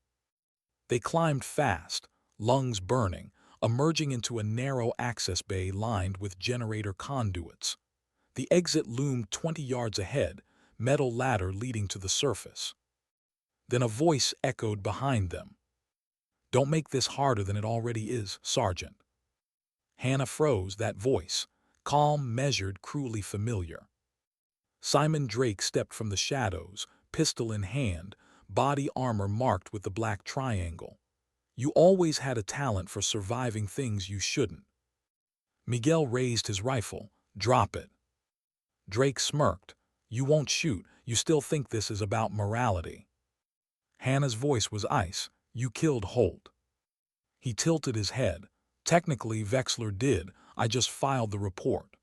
They climbed fast, lungs burning, emerging into a narrow access bay lined with generator conduits. The exit loomed 20 yards ahead, metal ladder leading to the surface. Then a voice echoed behind them. Don't make this harder than it already is, Sergeant. Hannah froze, that voice, calm, measured, cruelly familiar. Simon Drake stepped from the shadows, pistol in hand, body armor marked with the black triangle. You always had a talent for surviving things you shouldn't. Miguel raised his rifle. Drop it. Drake smirked. You won't shoot. You still think this is about morality. Hannah's voice was ice. You killed Holt. He tilted his head. Technically, Vexler did. I just filed the report.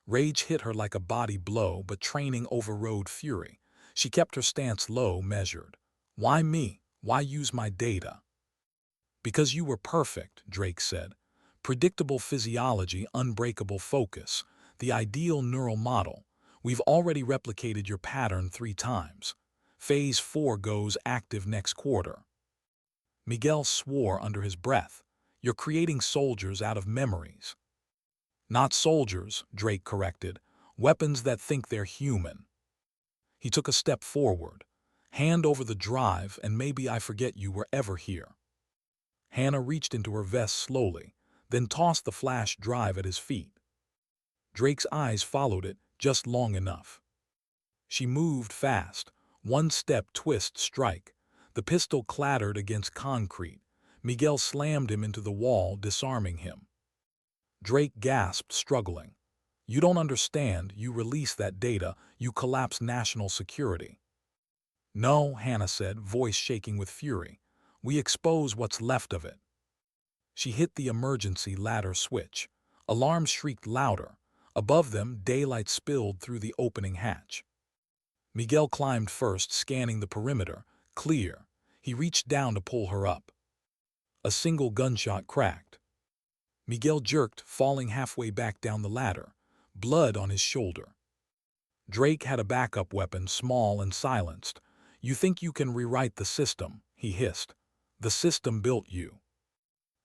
Rage hit her like a body blow, but training overrode fury. She kept her stance low, measured. Why me? Why use my data? Because you were perfect, Drake said. Predictable physiology, unbreakable focus. The ideal neural model. We've already replicated your pattern 3 times. Phase 4 goes active next quarter. Miguel swore under his breath. You're creating soldiers out of memories. Not soldiers, Drake corrected. Weapons that think they're human. He took a step forward. Hand over the drive, and maybe I forget you were ever here. Hannah reached into her vest slowly, then tossed the flash drive at his feet. Drake's eyes followed it, just long enough. She moved fast. One step, twist, strike. The pistol clattered against concrete. Miguel slammed him into the wall, disarming him. Drake gasped, struggling. You don't understand. You release that data, you collapse national security. No, Hannah said, voice shaking with fury. We expose what's left of it. She hit the emergency ladder switch. Alarms shrieked louder. Above them, daylight spilled through the opening hatch. Miguel climbed first, scanning the perimeter. Clear. He reached down to pull her up. A single gunshot cracked. Miguel jerked, falling halfway back down the ladder, blood on his shoulder. Drake had a backup weapon, small and silenced. You think you can rewrite the system, he hissed. The system built you.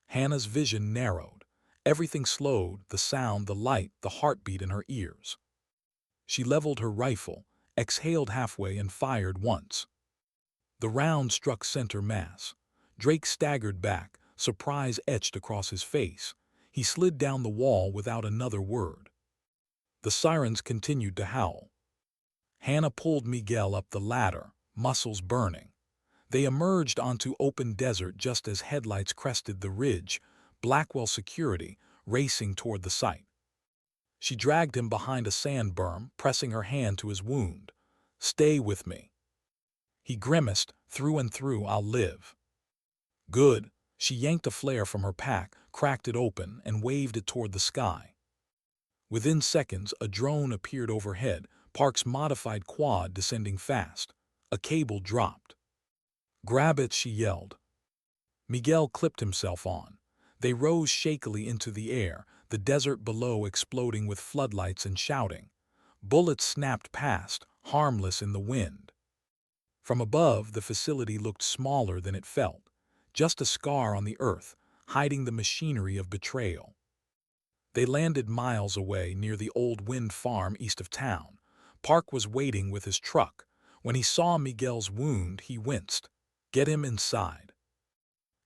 Hannah's vision narrowed. Everything slowed, the sound, the light, the heartbeat in her ears. She leveled her rifle, exhaled halfway, and fired once. The round struck center mass. Drake staggered back, surprise etched across his face. He slid down the wall without another word. The sirens continued to howl. Hannah pulled Miguel up the ladder, muscles burning. They emerged onto open desert just as headlights crested the ridge, Blackwell security racing toward the site. She dragged him behind a sand berm, pressing her hand to his wound. Stay with me. He grimaced, through and through, I'll live. Good. She yanked a flare from her pack, cracked it open, and waved it toward the sky. Within seconds, a drone appeared overhead, Park's modified quad descending fast. A cable dropped. Grab it, she yelled. Miguel clipped himself on. They rose shakily into the air, the desert below exploding with floodlights and shouting. Bullets snapped past, harmless in the wind. From above, the facility looked smaller than it felt. Just a scar on the earth, hiding the machinery of betrayal. They landed miles away near the old wind farm east of town. Park was waiting with his truck. When he saw Miguel's wound, he winced. Get him inside.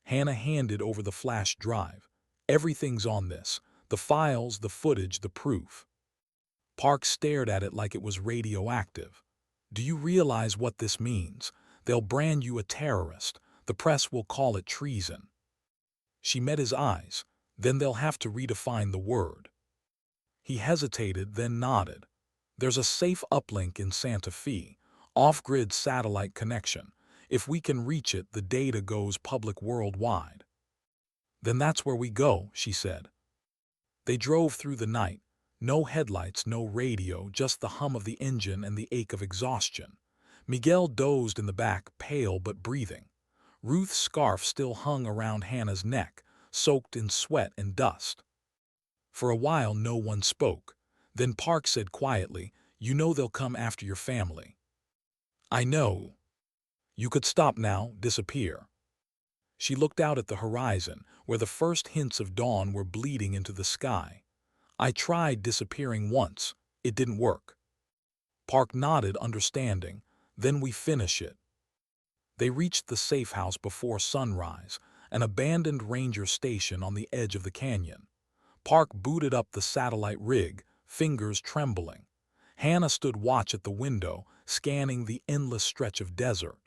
Hannah handed over the flash drive. Everything's on this. The files, the footage, the proof. Park stared at it like it was radioactive. Do you realize what this means? They'll brand you a terrorist. The press will call it treason. She met his eyes. Then they'll have to redefine the word. He hesitated, then nodded. There's a safe uplink in Santa Fe, off-grid satellite connection. If we can reach it, the data goes public worldwide. Then that's where we go, she said. They drove through the night. No headlights, no radio, just the hum of the engine and the ache of exhaustion. Miguel dozed in the back, pale but breathing. Ruth's scarf still hung around Hannah's neck, soaked in sweat and dust. For a while no one spoke. Then Park said quietly, "You know they'll come after your family." "I know. You could stop now, disappear." She looked out at the horizon, where the first hints of dawn were bleeding into the sky. "I tried disappearing once. It didn't work." Park nodded, understanding. "Then we finish it." They reached the safe house before sunrise, an abandoned ranger station on the edge of the canyon. Park booted up the satellite rig, fingers trembling. Hannah stood watch at the window, scanning the endless stretch of desert.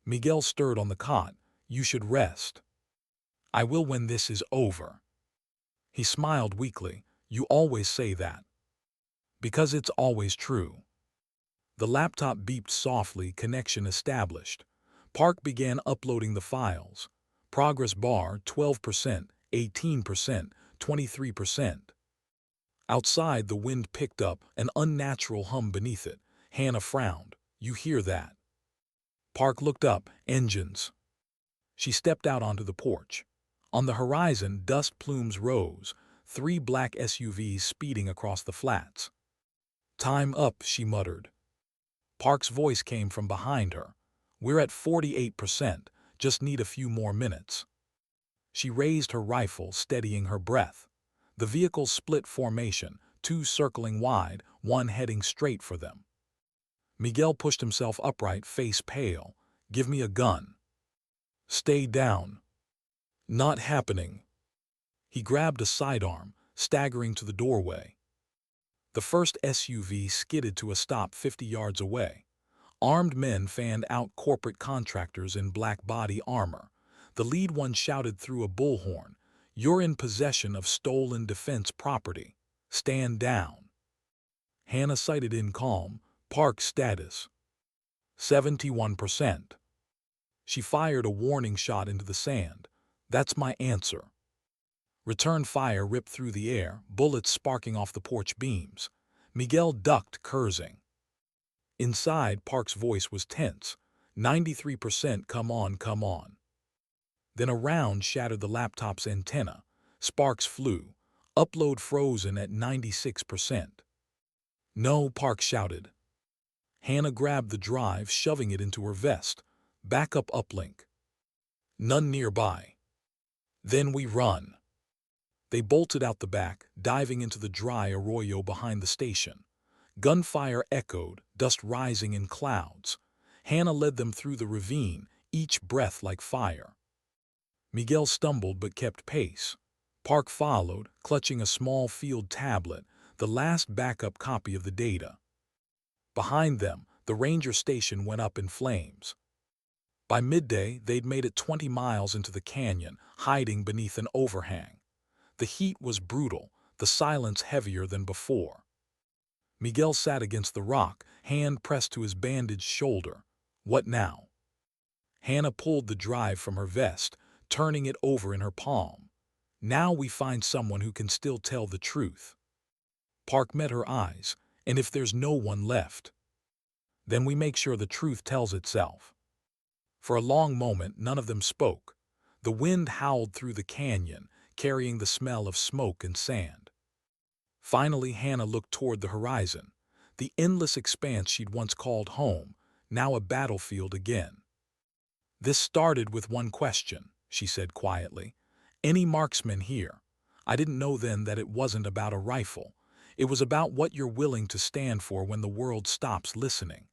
Miguel stirred on the cot. "You should rest." "I will when this is over." He smiled weakly. "You always say that." "Because it's always true." The laptop beeped softly, connection established. Park began uploading the files. Progress bar 12%, 18%, 23%. Outside, the wind picked up, an unnatural hum beneath it. Hannah frowned. "You hear that?" Park looked up. "Engines." She stepped out onto the porch. On the horizon, dust plumes rose, 3 black SUVs speeding across the flats. "Time up," she muttered. Park's voice came from behind her. "We're at 48%, just need a few more minutes." She raised her rifle, steadying her breath. The vehicles split formation, 2 circling wide, 1 heading straight for them. Miguel pushed himself upright, face pale. "Give me a gun." "Stay down." "Not happening." He grabbed a sidearm, staggering to the doorway. The first SUV skidded to a stop 50 yards away. Armed men fanned out, corporate contractors in black body armor. The lead one shouted through a bullhorn, "You're in possession of stolen defense property. Stand down." Hannah sighted in calm. "Park status." 71%. She fired a warning shot into the sand. "That's my answer." Return fire ripped through the air, bullets sparking off the porch beams. Miguel ducked, cursing. Inside, Park's voice was tense. 93%, come on, come on. Then a round shattered the laptop's antenna. Sparks flew. Upload frozen at 96%. "No," Park shouted. Hannah grabbed the drive, shoving it into her vest. "Backup uplink." "None nearby." "Then we run." They bolted out the back, diving into the dry arroyo behind the station. Gunfire echoed, dust rising in clouds. Hannah led them through the ravine, each breath like fire. Miguel stumbled but kept pace. Park followed, clutching a small field tablet, the last backup copy of the data. Behind them, the ranger station went up in flames. By midday, they'd made it 20 miles into the canyon, hiding beneath an overhang. The heat was brutal, the silence heavier than before. Miguel sat against the rock, hand pressed to his bandaged shoulder. What now? Hannah pulled the drive from her vest, turning it over in her palm. "Now we find someone who can still tell the truth." Park met her eyes. "And if there's no one left?" "Then we make sure the truth tells itself." For a long moment, none of them spoke. The wind howled through the canyon, carrying the smell of smoke and sand. Finally, Hannah looked toward the horizon. The endless expanse she'd once called home, now a battlefield again. "This started with one question," she said quietly. "Any marksman here? I didn't know then that it wasn't about a rifle. It was about what you're willing to stand for when the world stops listening."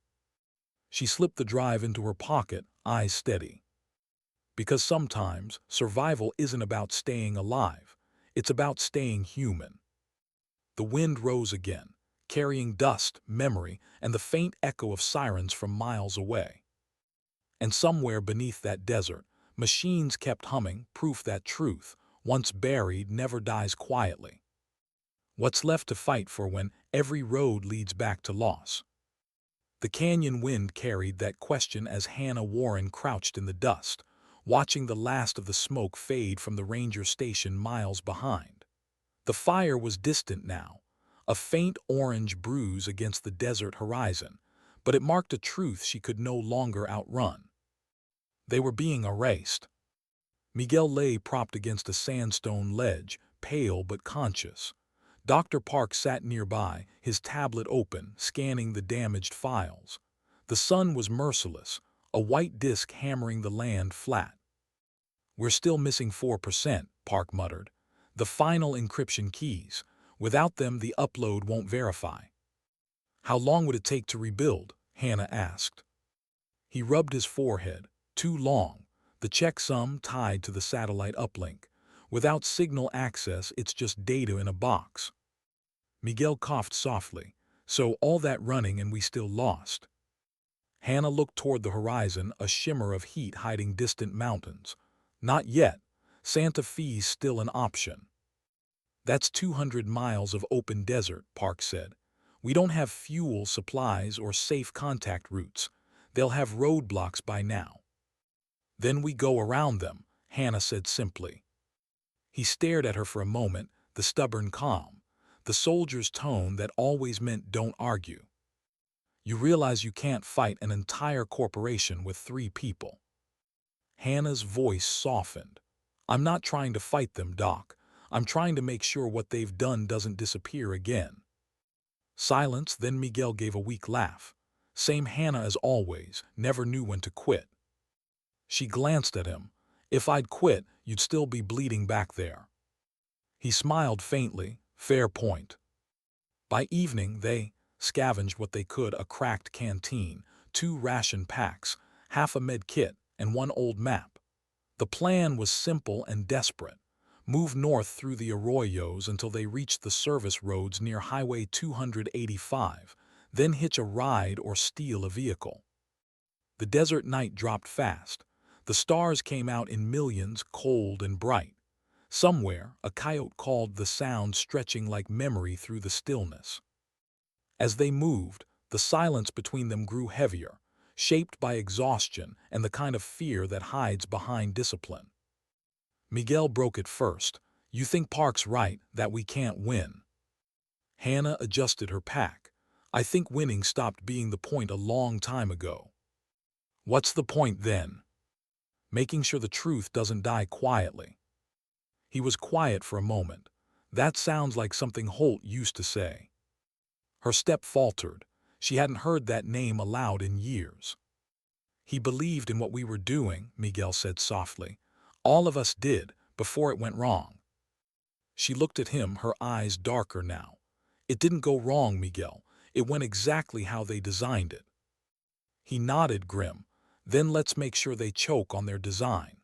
She slipped the drive into her pocket, eyes steady. "Because sometimes survival isn't about staying alive. It's about staying human." The wind rose again, carrying dust, memory, and the faint echo of sirens from miles away. And somewhere beneath that desert, machines kept humming, proof that truth, once buried, never dies quietly. What's left to fight for when every road leads back to loss? The canyon wind carried that question as Hannah Warren crouched in the dust, watching the last of the smoke fade from the ranger station miles behind. The fire was distant now, a faint orange bruise against the desert horizon, but it marked a truth she could no longer outrun. They were being erased. Miguel lay propped against a sandstone ledge, pale but conscious. Dr. Park sat nearby, his tablet open, scanning the damaged files. The sun was merciless, a white disk hammering the land flat. "We're still missing 4%, Park muttered. "The final encryption keys. Without them, the upload won't verify." "How long would it take to rebuild?" Hannah asked. He rubbed his forehead. "Too long. The checksum tied to the satellite uplink. Without signal access, it's just data in a box." Miguel coughed softly. "So all that running and we still lost." Hannah looked toward the horizon, a shimmer of heat hiding distant mountains. "Not yet. Santa Fe's still an option." "That's 200 miles of open desert," Park said. "We don't have fuel, supplies, or safe contact routes. They'll have roadblocks by now." "Then we go around them," Hannah said simply. He stared at her for a moment, the stubborn calm, the soldier's tone that always meant don't argue. "You realize you can't fight an entire corporation with 3 people." Hannah's voice softened. "I'm not trying to fight them, Doc. I'm trying to make sure what they've done doesn't disappear again." Silence, then Miguel gave a weak laugh. Same Hannah as always, never knew when to quit. She glanced at him. "If I'd quit, you'd still be bleeding back there." He smiled faintly. "Fair point." By evening, they scavenged what they could: a cracked canteen, 2 ration packs, half a med kit, and 1 old map. The plan was simple and desperate. Move north through the arroyos until they reached the service roads near Highway 285, then hitch a ride or steal a vehicle. The desert night dropped fast. The stars came out in millions, cold and bright. Somewhere, a coyote called, the sound stretching like memory through the stillness. As they moved, the silence between them grew heavier, shaped by exhaustion and the kind of fear that hides behind discipline. Miguel broke it first. "You think Park's right, that we can't win?" Hannah adjusted her pack. "I think winning stopped being the point a long time ago." "What's the point then?" "Making sure the truth doesn't die quietly." He was quiet for a moment. "That sounds like something Holt used to say." Her step faltered. She hadn't heard that name aloud in years. "He believed in what we were doing," Miguel said softly. "All of us did, before it went wrong." She looked at him, her eyes darker now. "It didn't go wrong, Miguel. It went exactly how they designed it." He nodded, grim. "Then let's make sure they choke on their design."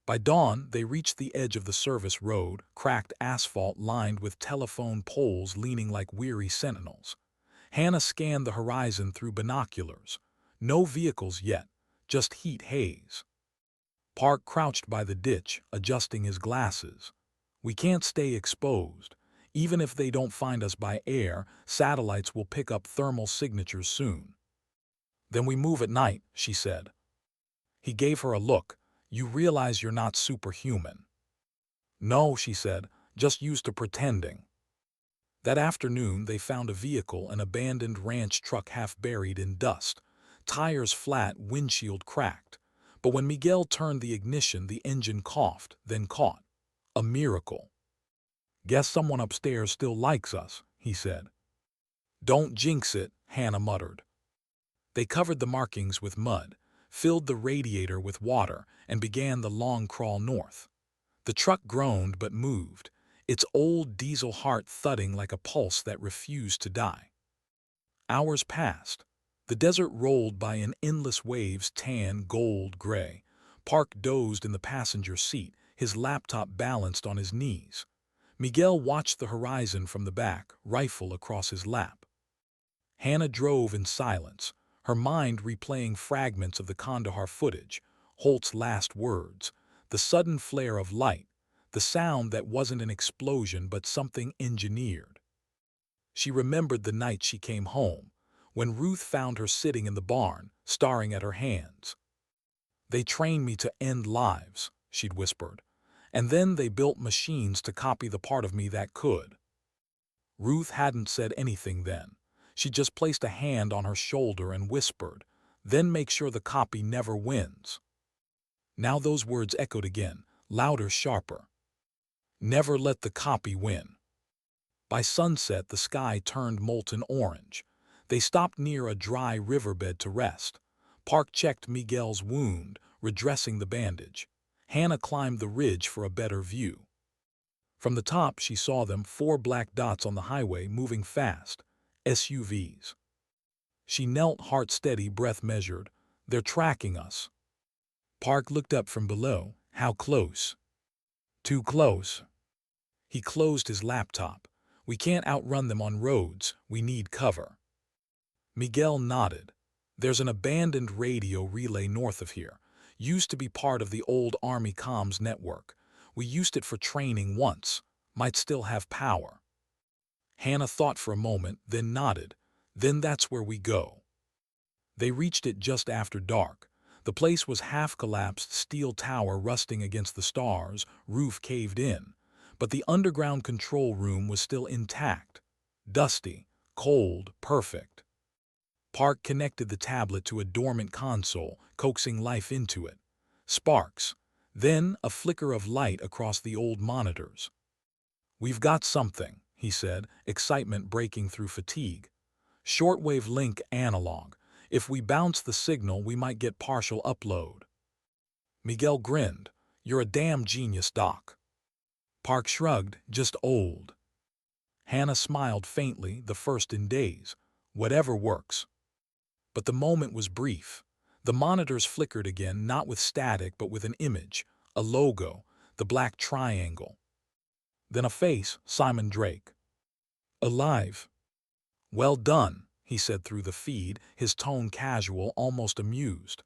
By dawn, they reached the edge of the service road, cracked asphalt lined with telephone poles leaning like weary sentinels. Hannah scanned the horizon through binoculars. No vehicles yet, just heat haze. Park crouched by the ditch, adjusting his glasses. "We can't stay exposed. Even if they don't find us by air, satellites will pick up thermal signatures soon." "Then we move at night," she said. He gave her a look. "You realize you're not superhuman." "No," she said, "just used to pretending." That afternoon they found a vehicle, an abandoned ranch truck half buried in dust. Tires flat, windshield cracked. But when Miguel turned the ignition, the engine coughed, then caught. A miracle. "Guess someone upstairs still likes us," he said. "Don't jinx it," Hannah muttered. They covered the markings with mud, filled the radiator with water, and began the long crawl north. The truck groaned but moved, its old diesel heart thudding like a pulse that refused to die. Hours passed. The desert rolled by in endless waves, tan, gold, gray. Park dozed in the passenger seat, his laptop balanced on his knees. Miguel watched the horizon from the back, rifle across his lap. Hannah drove in silence, her mind replaying fragments of the Kandahar footage, Holt's last words, the sudden flare of light, the sound that wasn't an explosion but something engineered. She remembered the night she came home, when Ruth found her sitting in the barn, staring at her hands. "They trained me to end lives," she'd whispered, "and then they built machines to copy the part of me that could." Ruth hadn't said anything then. She just placed a hand on her shoulder and whispered, "Then make sure the copy never wins." Now those words echoed again, louder, sharper. "Never let the copy win." By sunset, the sky turned molten orange. They stopped near a dry riverbed to rest. Park checked Miguel's wound, redressing the bandage. Hannah climbed the ridge for a better view. From the top, she saw them, 4 black dots on the highway, moving fast. SUVs. She knelt, heart steady, breath measured. "They're tracking us." Park looked up from below. "How close?" "Too close." He closed his laptop. "We can't outrun them on roads. We need cover." Miguel nodded. "There's an abandoned radio relay north of here. Used to be part of the old Army comms network. We used it for training once. Might still have power." Hannah thought for a moment, then nodded. "Then that's where we go." They reached it just after dark. The place was half-collapsed, steel tower rusting against the stars, roof caved in. But the underground control room was still intact. Dusty, cold, perfect. Park connected the tablet to a dormant console, coaxing life into it. Sparks. Then a flicker of light across the old monitors. "We've got something," he said, excitement breaking through fatigue. "Shortwave link analog. If we bounce the signal, we might get partial upload." Miguel grinned. "You're a damn genius, Doc." Park shrugged. "Just old." Hannah smiled faintly, the first in days. "Whatever works." But the moment was brief. The monitors flickered again, not with static but with an image, a logo, the black triangle. Then a face, Simon Drake. "Alive." "Well done," he said through the feed, his tone casual, almost amused.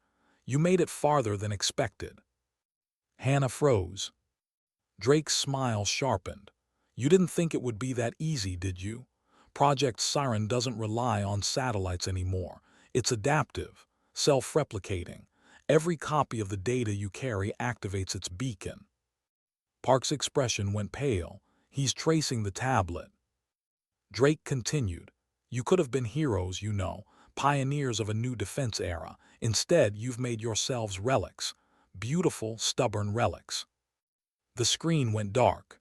"You made it farther than expected." Hannah froze. Drake's smile sharpened. "You didn't think it would be that easy, did you? Project Siren doesn't rely on satellites anymore. It's adaptive, self-replicating. Every copy of the data you carry activates its beacon." Park's expression went pale. "He's tracing the tablet." Drake continued. "You could have been heroes, you know, pioneers of a new defense era. Instead, you've made yourselves relics. Beautiful, stubborn relics." The screen went dark.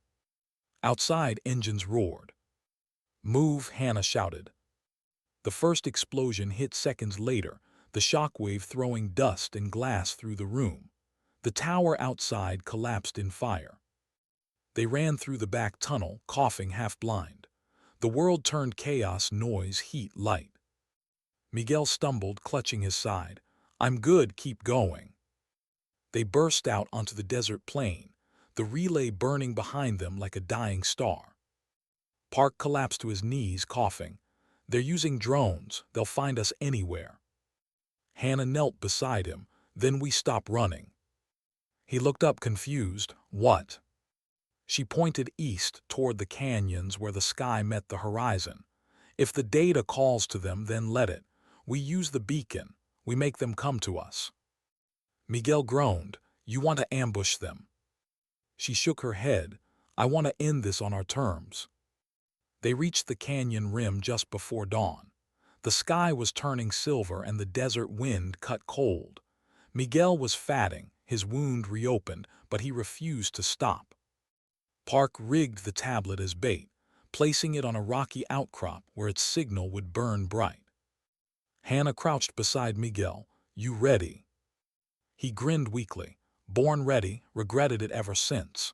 Outside, engines roared. "Move," Hannah shouted. The first explosion hit seconds later, the shockwave throwing dust and glass through the room. The tower outside collapsed in fire. They ran through the back tunnel, coughing, half-blind. The world turned chaos, noise, heat, light. Miguel stumbled, clutching his side. "I'm good, keep going." They burst out onto the desert plain, the relay burning behind them like a dying star. Park collapsed to his knees, coughing. "They're using drones. They'll find us anywhere." Hannah knelt beside him. "Then we stop running." He looked up, confused. "What?" She pointed east, toward the canyons where the sky met the horizon. "If the data calls to them, then let it. We use the beacon. We make them come to us." Miguel groaned. "You want to ambush them." She shook her head. "I want to end this on our terms." They reached the canyon rim just before dawn. The sky was turning silver and the desert wind cut cold. Miguel was fatting, his wound reopened, but he refused to stop. Park rigged the tablet as bait, placing it on a rocky outcrop where its signal would burn bright. Hannah crouched beside Miguel. "You ready?" He grinned weakly. "Born ready, regretted it ever since."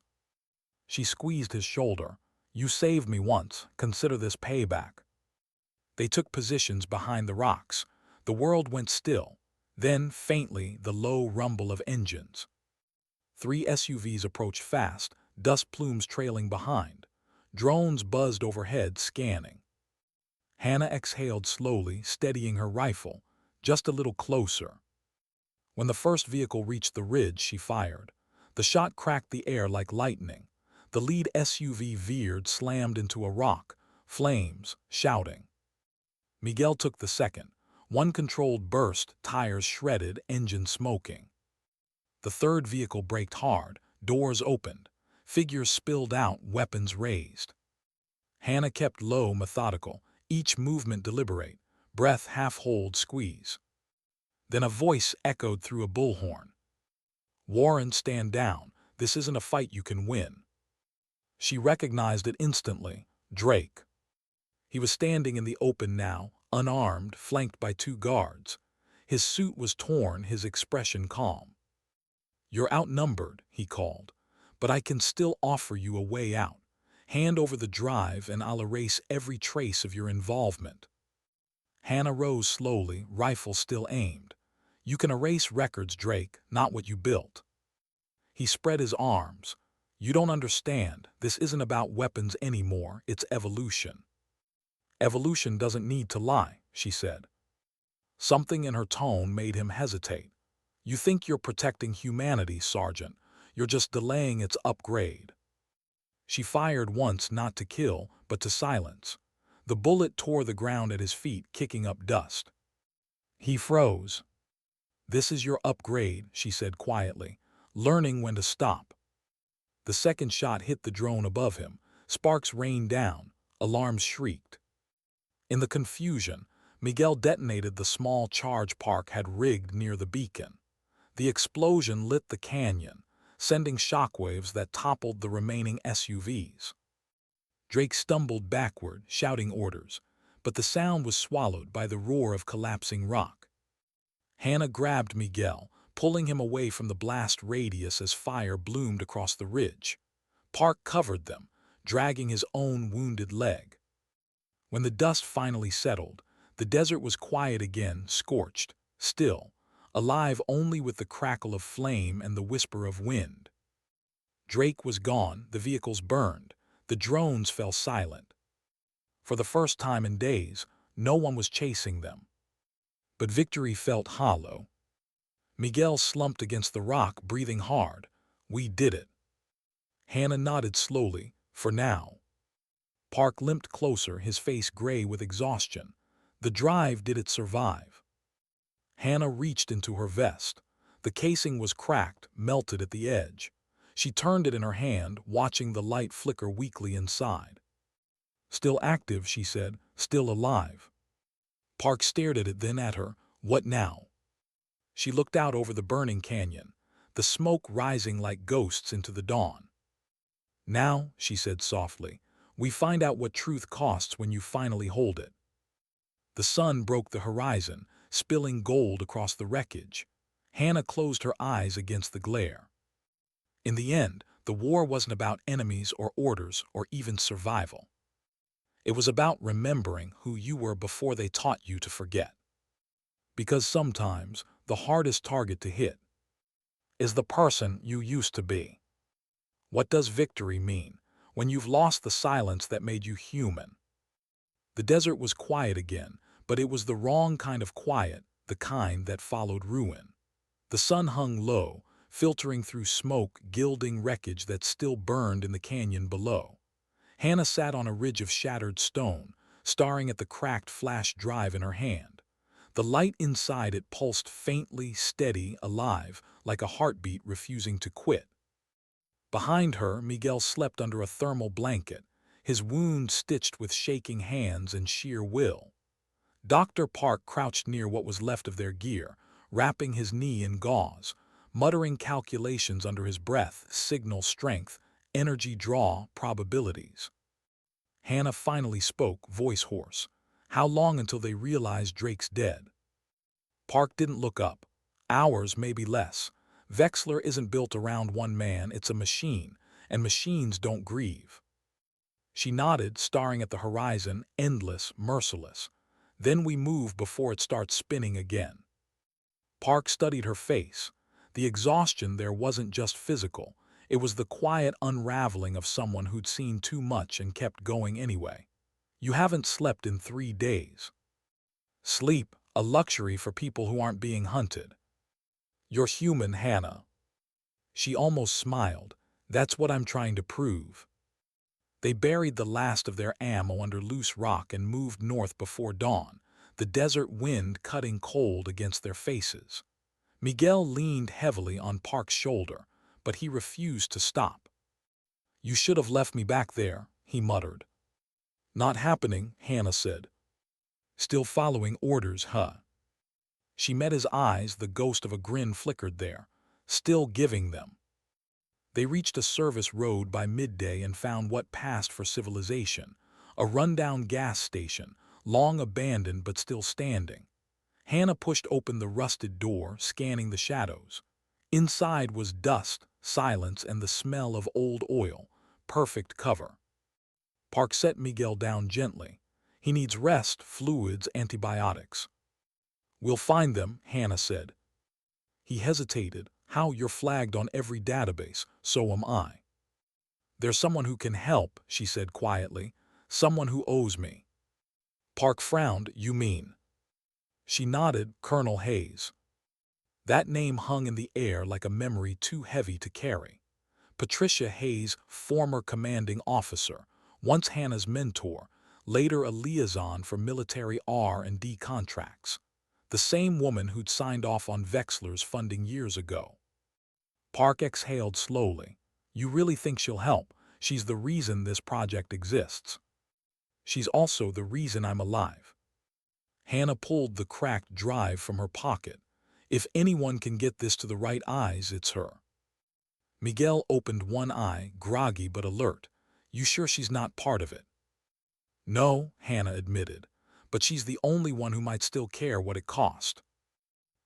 She squeezed his shoulder. "You saved me once, consider this payback." They took positions behind the rocks. The world went still. Then, faintly, the low rumble of engines. 3 SUVs approached fast, dust plumes trailing behind. Drones buzzed overhead, scanning. Hannah exhaled slowly, steadying her rifle, just a little closer. When the first vehicle reached the ridge, she fired. The shot cracked the air like lightning. The lead SUV veered, slammed into a rock, flames, shouting. Miguel took the second. One controlled burst, tires shredded, engine smoking. The third vehicle braked hard, doors opened. Figures spilled out, weapons raised. Hannah kept low, methodical, each movement deliberate, breath half-hold, squeeze. Then a voice echoed through a bullhorn. "Warren, stand down. This isn't a fight you can win." She recognized it instantly. Drake. He was standing in the open now, unarmed, flanked by two guards. His suit was torn, his expression calm. "You're outnumbered," he called, "but I can still offer you a way out. Hand over the drive and I'll erase every trace of your involvement." Hannah rose slowly, rifle still aimed. "You can erase records, Drake, not what you built." He spread his arms. "You don't understand. This isn't about weapons anymore, it's evolution." "Evolution doesn't need to lie," she said. Something in her tone made him hesitate. "You think you're protecting humanity, Sergeant. You're just delaying its upgrade." She fired once, not to kill, but to silence. The bullet tore the ground at his feet, kicking up dust. He froze. "This is your upgrade," she said quietly, "learning when to stop." The second shot hit the drone above him. Sparks rained down. Alarms shrieked. In the confusion, Miguel detonated the small charge Park had rigged near the beacon. The explosion lit the canyon, sending shockwaves that toppled the remaining SUVs. Drake stumbled backward, shouting orders, but the sound was swallowed by the roar of collapsing rock. Hannah grabbed Miguel, pulling him away from the blast radius as fire bloomed across the ridge. Park covered them, dragging his own wounded leg. When the dust finally settled, the desert was quiet again, scorched, still, alive only with the crackle of flame and the whisper of wind. Drake was gone, the vehicles burned, the drones fell silent. For the first time in days, no one was chasing them. But victory felt hollow. Miguel slumped against the rock, breathing hard. "We did it." Hannah nodded slowly, "For now." Park limped closer, his face gray with exhaustion. "The drive, did it survive?" Hannah reached into her vest. The casing was cracked, melted at the edge. She turned it in her hand, watching the light flicker weakly inside. "Still active," she said, "still alive." Park stared at it, then at her. "What now?" She looked out over the burning canyon, the smoke rising like ghosts into the dawn. "Now," she said softly, "we find out what truth costs when you finally hold it." The sun broke the horizon, spilling gold across the wreckage. Hannah closed her eyes against the glare. In the end, the war wasn't about enemies or orders or even survival. It was about remembering who you were before they taught you to forget. Because sometimes the hardest target to hit is the person you used to be. What does victory mean when you've lost the silence that made you human? The desert was quiet again, but it was the wrong kind of quiet, the kind that followed ruin. The sun hung low, filtering through smoke, gilding wreckage that still burned in the canyon below. Hannah sat on a ridge of shattered stone, staring at the cracked flash drive in her hand. The light inside it pulsed faintly, steady, alive, like a heartbeat refusing to quit. Behind her, Miguel slept under a thermal blanket, his wound stitched with shaking hands and sheer will. Dr. Park crouched near what was left of their gear, wrapping his knee in gauze, muttering calculations under his breath, signal strength, energy draw, probabilities. Hannah finally spoke, voice hoarse. "How long until they realize Drake's dead?" Park didn't look up. "Hours, maybe less. Vexler isn't built around one man, it's a machine, and machines don't grieve." She nodded, staring at the horizon, endless, merciless. "Then we move before it starts spinning again." Park studied her face. The exhaustion there wasn't just physical, It was the quiet unraveling of someone who'd seen too much and kept going anyway. You haven't slept in 3 days. Sleep, a luxury for people who aren't being hunted. You're human, Hannah. She almost smiled. That's what I'm trying to prove. They buried the last of their ammo under loose rock and moved north before dawn, the desert wind cutting cold against their faces. Miguel leaned heavily on Park's shoulder, but he refused to stop. "You should have left me back there," he muttered. "Not happening," Hannah said. "Still following orders, huh?" She met his eyes, the ghost of a grin flickered there. Still giving them. They reached a service road by midday and found what passed for civilization, a rundown gas station, long abandoned but still standing. Hannah pushed open the rusted door, scanning the shadows. Inside was dust, silence, and the smell of old oil. Perfect cover. Park set Miguel down gently. "He needs rest, fluids, antibiotics." "We'll find them," Hannah said. He hesitated. "How? You're flagged on every database. So am I." "There's someone who can help," she said quietly. "Someone who owes me." Park frowned. "You mean?" She nodded. "Colonel Hayes." That name hung in the air like a memory too heavy to carry. Patricia Hayes, former commanding officer, once Hannah's mentor, later a liaison for military R&D contracts. The same woman who'd signed off on Vexler's funding years ago. Park exhaled slowly. "You really think she'll help? She's the reason this project exists." "She's also the reason I'm alive." Hannah pulled the cracked drive from her pocket. "If anyone can get this to the right eyes, it's her." Miguel opened one eye, groggy but alert. "You sure she's not part of it?" "No," Hannah admitted, "but she's the only one who might still care what it cost."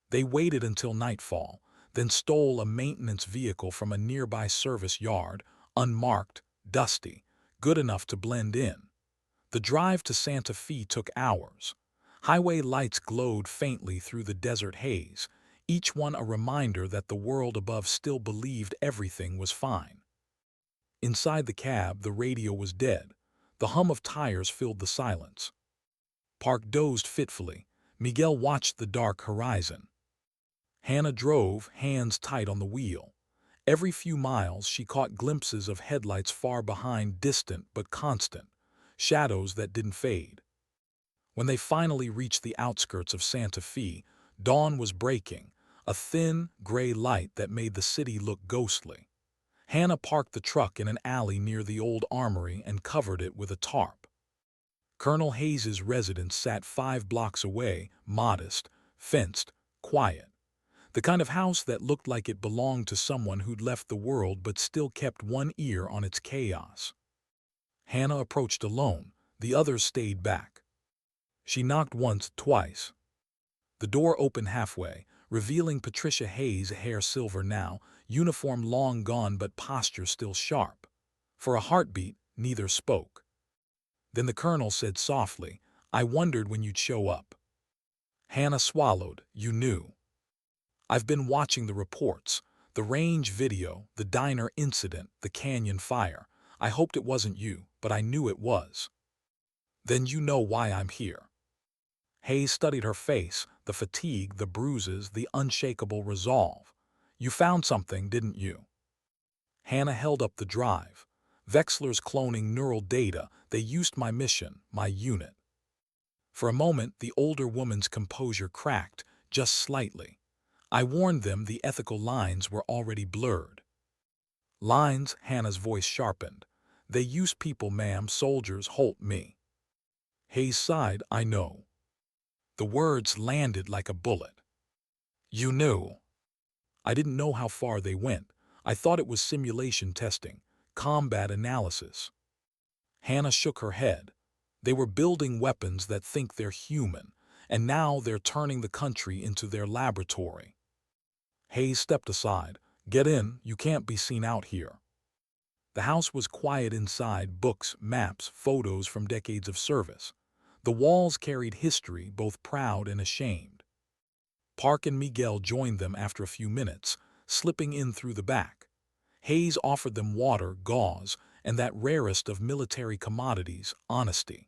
They waited until nightfall, then stole a maintenance vehicle from a nearby service yard, unmarked, dusty, good enough to blend in. The drive to Santa Fe took hours. Highway lights glowed faintly through the desert haze, each one a reminder that the world above still believed everything was fine. Inside the cab, the radio was dead. The hum of tires filled the silence. Park dozed fitfully. Miguel watched the dark horizon. Hannah drove, hands tight on the wheel. Every few miles she caught glimpses of headlights far behind, distant but constant, shadows that didn't fade. When they finally reached the outskirts of Santa Fe, dawn was breaking, a thin, gray light that made the city look ghostly. Hannah parked the truck in an alley near the old armory and covered it with a tarp. Colonel Hayes's residence sat 5 blocks away, modest, fenced, quiet. The kind of house that looked like it belonged to someone who'd left the world but still kept one ear on its chaos. Hannah approached alone. The others stayed back. She knocked once, twice. The door opened halfway, revealing Patricia Hayes, hair silver now, uniform long gone but posture still sharp. For a heartbeat, neither spoke. Then the colonel said softly, "I wondered when you'd show up." Hannah swallowed. "You knew." "I've been watching the reports, the range video, the diner incident, the canyon fire. I hoped it wasn't you, but I knew it was." "Then you know why I'm here." Hayes studied her face, the fatigue, the bruises, the unshakable resolve. "You found something, didn't you?" Hannah held up the drive. "Vexler's cloning neural data. They used my mission, my unit." For a moment, the older woman's composure cracked, just slightly. "I warned them the ethical lines were already blurred." "Lines," Hannah's voice sharpened. "They use people, ma'am, soldiers, Holt, me." Hayes sighed. "I know." The words landed like a bullet. "You knew." "I didn't know how far they went. I thought it was simulation testing, combat analysis." Hannah shook her head. "They were building weapons that think they're human, and now they're turning the country into their laboratory." Hayes stepped aside. "Get in, you can't be seen out here." The house was quiet inside, books, maps, photos from decades of service. The walls carried history, both proud and ashamed. Park and Miguel joined them after a few minutes, slipping in through the back. Hayes offered them water, gauze, and that rarest of military commodities, honesty.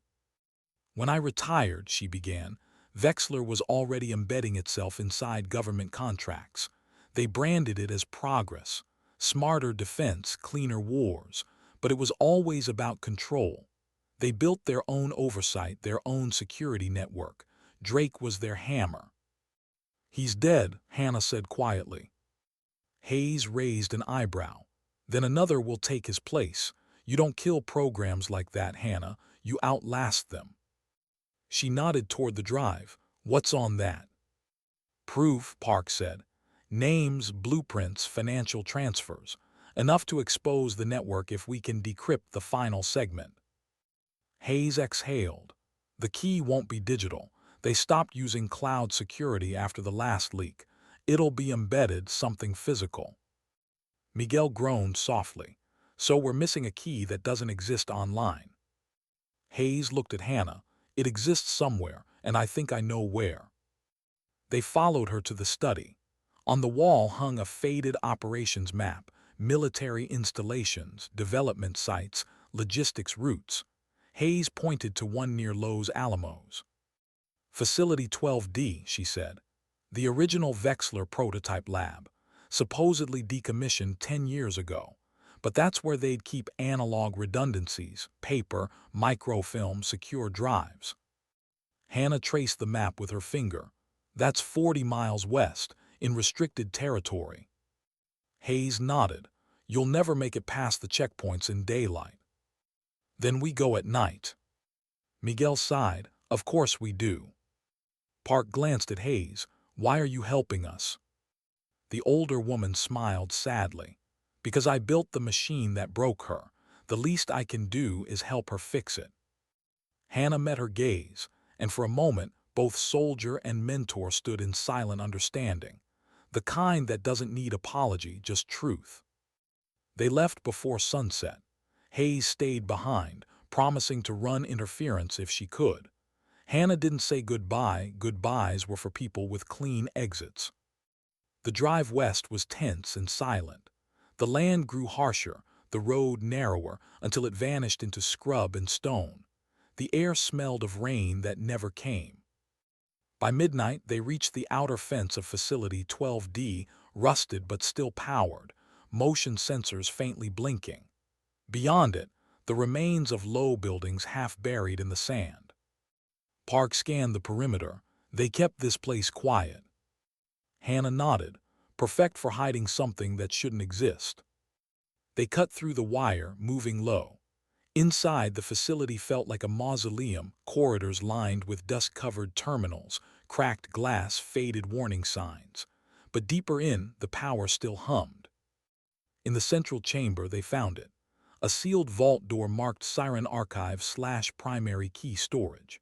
When I retired, she began, Vexler was already embedding itself inside government contracts. They branded it as progress, smarter defense, cleaner wars, but it was always about control. They built their own oversight, their own security network. Drake was their hammer. He's dead, Hannah said quietly. Hayes raised an eyebrow. Then another will take his place. You don't kill programs like that, Hannah. You outlast them. She nodded toward the drive. What's on that? Proof, Park said. Names, blueprints, financial transfers. Enough to expose the network if we can decrypt the final segment. Hayes exhaled. The key won't be digital. They stopped using cloud security after the last leak. It'll be embedded, something physical. Miguel groaned softly. So we're missing a key that doesn't exist online. Hayes looked at Hannah. It exists somewhere, and I think I know where. They followed her to the study. On the wall hung a faded operations map, military installations, development sites, logistics routes. Hayes pointed to one near Los Alamos. Facility 12D, she said. The original Vexler prototype lab, supposedly decommissioned 10 years ago. But that's where they'd keep analog redundancies, paper, microfilm, secure drives. Hannah traced the map with her finger. That's 40 miles west, in restricted territory. Hayes nodded. You'll never make it past the checkpoints in daylight. Then we go at night. Miguel sighed. Of course we do. Park glanced at Hayes. Why are you helping us? The older woman smiled sadly. Because I built the machine that broke her. The least I can do is help her fix it. Hannah met her gaze, and for a moment, both soldier and mentor stood in silent understanding. The kind that doesn't need apology, just truth. They left before sunset. Hayes stayed behind, promising to run interference if she could. Hannah didn't say goodbye. Goodbyes were for people with clean exits. The drive west was tense and silent. The land grew harsher, the road narrower, until it vanished into scrub and stone. The air smelled of rain that never came. By midnight, they reached the outer fence of Facility 12D, rusted but still powered, motion sensors faintly blinking. Beyond it, the remains of low buildings half buried in the sand. Park scanned the perimeter. They kept this place quiet. Hannah nodded, perfect for hiding something that shouldn't exist. They cut through the wire, moving low. Inside, the facility felt like a mausoleum, corridors lined with dust-covered terminals, cracked glass, faded warning signs. But deeper in, the power still hummed. In the central chamber, they found it. A sealed vault door marked Siren Archive/primary key storage.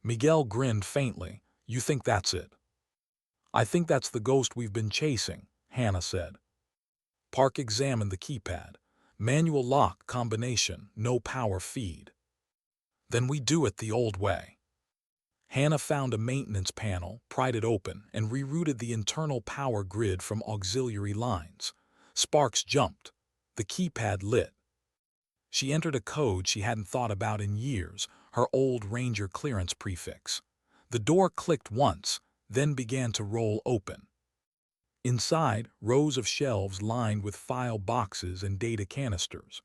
Miguel grinned faintly. You think that's it? I think that's the ghost we've been chasing, Hannah said. Park examined the keypad. Manual lock combination, no power feed. Then we do it the old way. Hannah found a maintenance panel, pried it open, and rerouted the internal power grid from auxiliary lines. Sparks jumped. The keypad lit. She entered a code she hadn't thought about in years, her old Ranger clearance prefix. The door clicked once, then began to roll open. Inside, rows of shelves lined with file boxes and data canisters.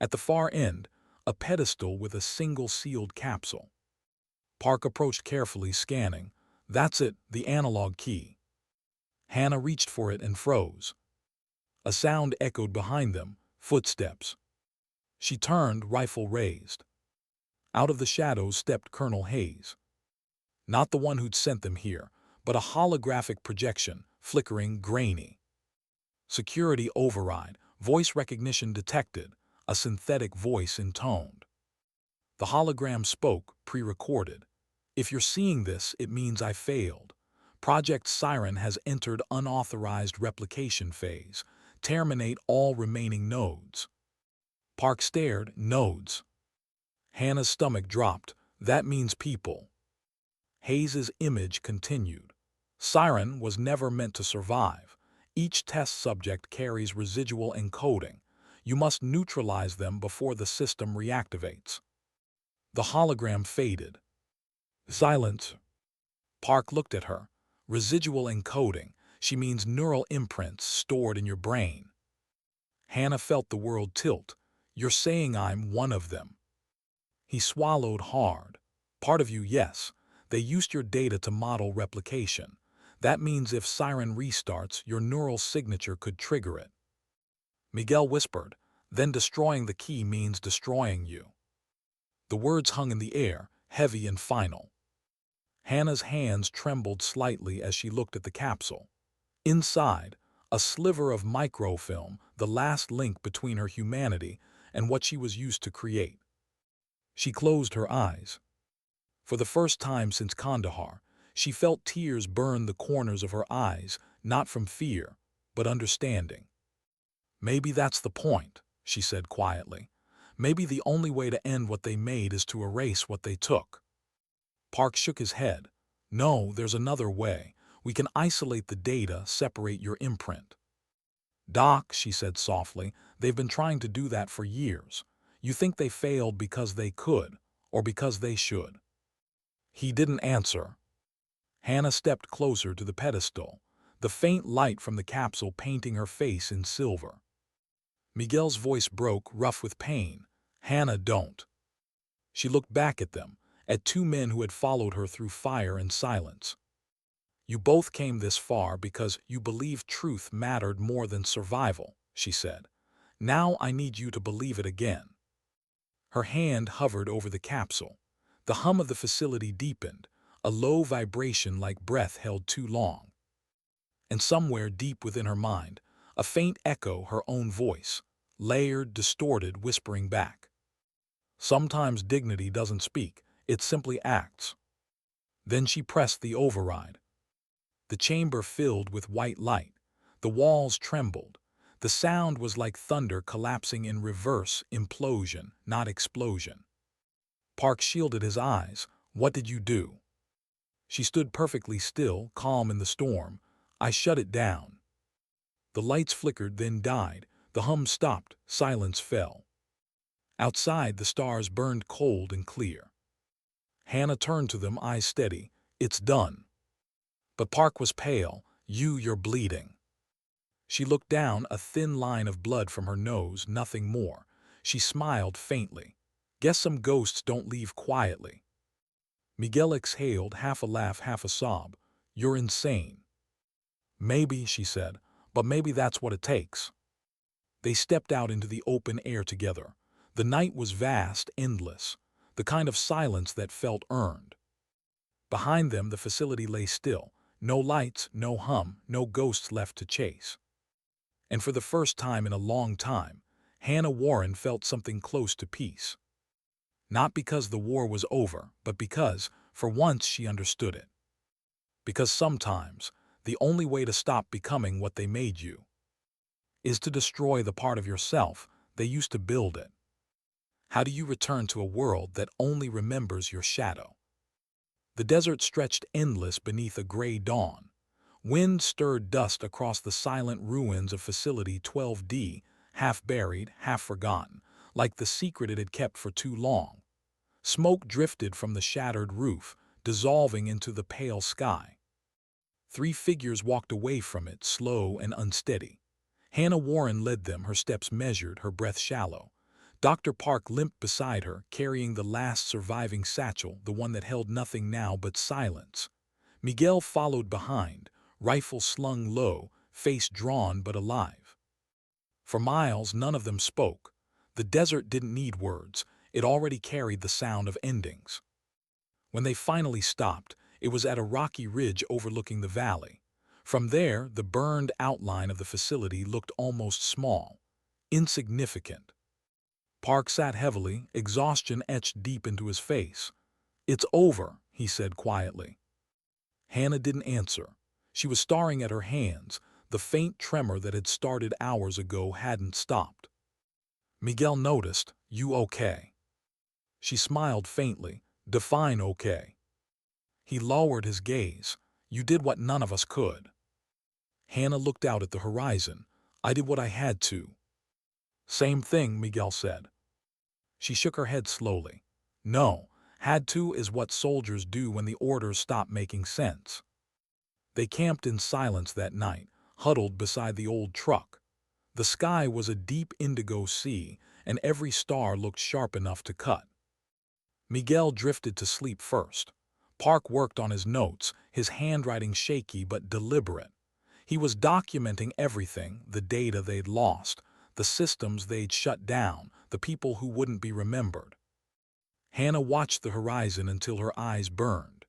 At the far end, a pedestal with a single sealed capsule. Park approached carefully, scanning. That's it, the analog key. Hannah reached for it and froze. A sound echoed behind them, footsteps. She turned, rifle raised. Out of the shadows stepped Colonel Hayes. Not the one who'd sent them here, but a holographic projection, flickering, grainy. Security override, voice recognition detected, a synthetic voice intoned. The hologram spoke, pre-recorded. If you're seeing this, it means I failed. Project Siren has entered unauthorized replication phase. Terminate all remaining nodes. Park stared. Nodes. Hannah's stomach dropped. That means people. Hayes's image continued. Siren was never meant to survive. Each test subject carries residual encoding. You must neutralize them before the system reactivates. The hologram faded. Silence. Park looked at her. Residual encoding. She means neural imprints stored in your brain. Hannah felt the world tilt. You're saying I'm one of them. He swallowed hard. Part of you, yes. They used your data to model replication. That means if Siren restarts, your neural signature could trigger it. Miguel whispered, then destroying the key means destroying you. The words hung in the air, heavy and final. Hannah's hands trembled slightly as she looked at the capsule. Inside, a sliver of microfilm, the last link between her humanity and what she was used to create. She closed her eyes. For the first time since Kandahar, she felt tears burn the corners of her eyes, not from fear, but understanding. Maybe that's the point, she said quietly. Maybe the only way to end what they made is to erase what they took. Park shook his head. No, there's another way. We can isolate the data, separate your imprint. Doc, she said softly, they've been trying to do that for years. You think they failed because they could, or because they should? He didn't answer. Hannah stepped closer to the pedestal, the faint light from the capsule painting her face in silver. Miguel's voice broke, rough with pain. Hannah, don't. She looked back at them, at two men who had followed her through fire and silence. You both came this far because you believed truth mattered more than survival, she said. Now I need you to believe it again. Her hand hovered over the capsule. The hum of the facility deepened, a low vibration like breath held too long. And somewhere deep within her mind, a faint echo, her own voice, layered, distorted, whispering back. Sometimes dignity doesn't speak, it simply acts. Then she pressed the override. The chamber filled with white light. The walls trembled. The sound was like thunder collapsing in reverse implosion, not explosion. Park shielded his eyes. What did you do? She stood perfectly still, calm in the storm. I shut it down. The lights flickered, then died. The hum stopped. Silence fell. Outside, the stars burned cold and clear. Hannah turned to them, eyes steady. It's done. But Park was pale. You're bleeding. She looked down, a thin line of blood from her nose, nothing more. She smiled faintly. Guess some ghosts don't leave quietly. Miguel exhaled, half a laugh, half a sob. You're insane. Maybe, she said, but maybe that's what it takes. They stepped out into the open air together. The night was vast, endless, the kind of silence that felt earned. Behind them, the facility lay still. No lights, no hum, no ghosts left to chase. And for the first time in a long time, Hannah Warren felt something close to peace. Not because the war was over, but because, for once, she understood it. Because sometimes, the only way to stop becoming what they made you is to destroy the part of yourself they used to build it. How do you return to a world that only remembers your shadow? The desert stretched endless beneath a gray dawn. Wind stirred dust across the silent ruins of Facility 12D, half buried, half forgotten, like the secret it had kept for too long. Smoke drifted from the shattered roof, dissolving into the pale sky. 3 figures walked away from it, slow and unsteady. Hannah Warren led them, her steps measured, her breath shallow. Dr. Park limped beside her, carrying the last surviving satchel, the one that held nothing now but silence. Miguel followed behind, rifle slung low, face drawn but alive. For miles, none of them spoke. The desert didn't need words. It already carried the sound of endings. When they finally stopped, it was at a rocky ridge overlooking the valley. From there, the burned outline of the facility looked almost small, insignificant. Park sat heavily, exhaustion etched deep into his face. It's over, he said quietly. Hannah didn't answer. She was staring at her hands. The faint tremor that had started hours ago hadn't stopped. Miguel noticed. You okay? She smiled faintly. Define okay. He lowered his gaze. You did what none of us could. Hannah looked out at the horizon. I did what I had to. Same thing, Miguel said. She shook her head slowly. No, had to is what soldiers do when the orders stop making sense. They camped in silence that night, huddled beside the old truck. The sky was a deep indigo sea, and every star looked sharp enough to cut. Miguel drifted to sleep first. Park worked on his notes, his handwriting shaky but deliberate. He was documenting everything, the data they'd lost, the systems they'd shut down, the people who wouldn't be remembered. Hannah watched the horizon until her eyes burned.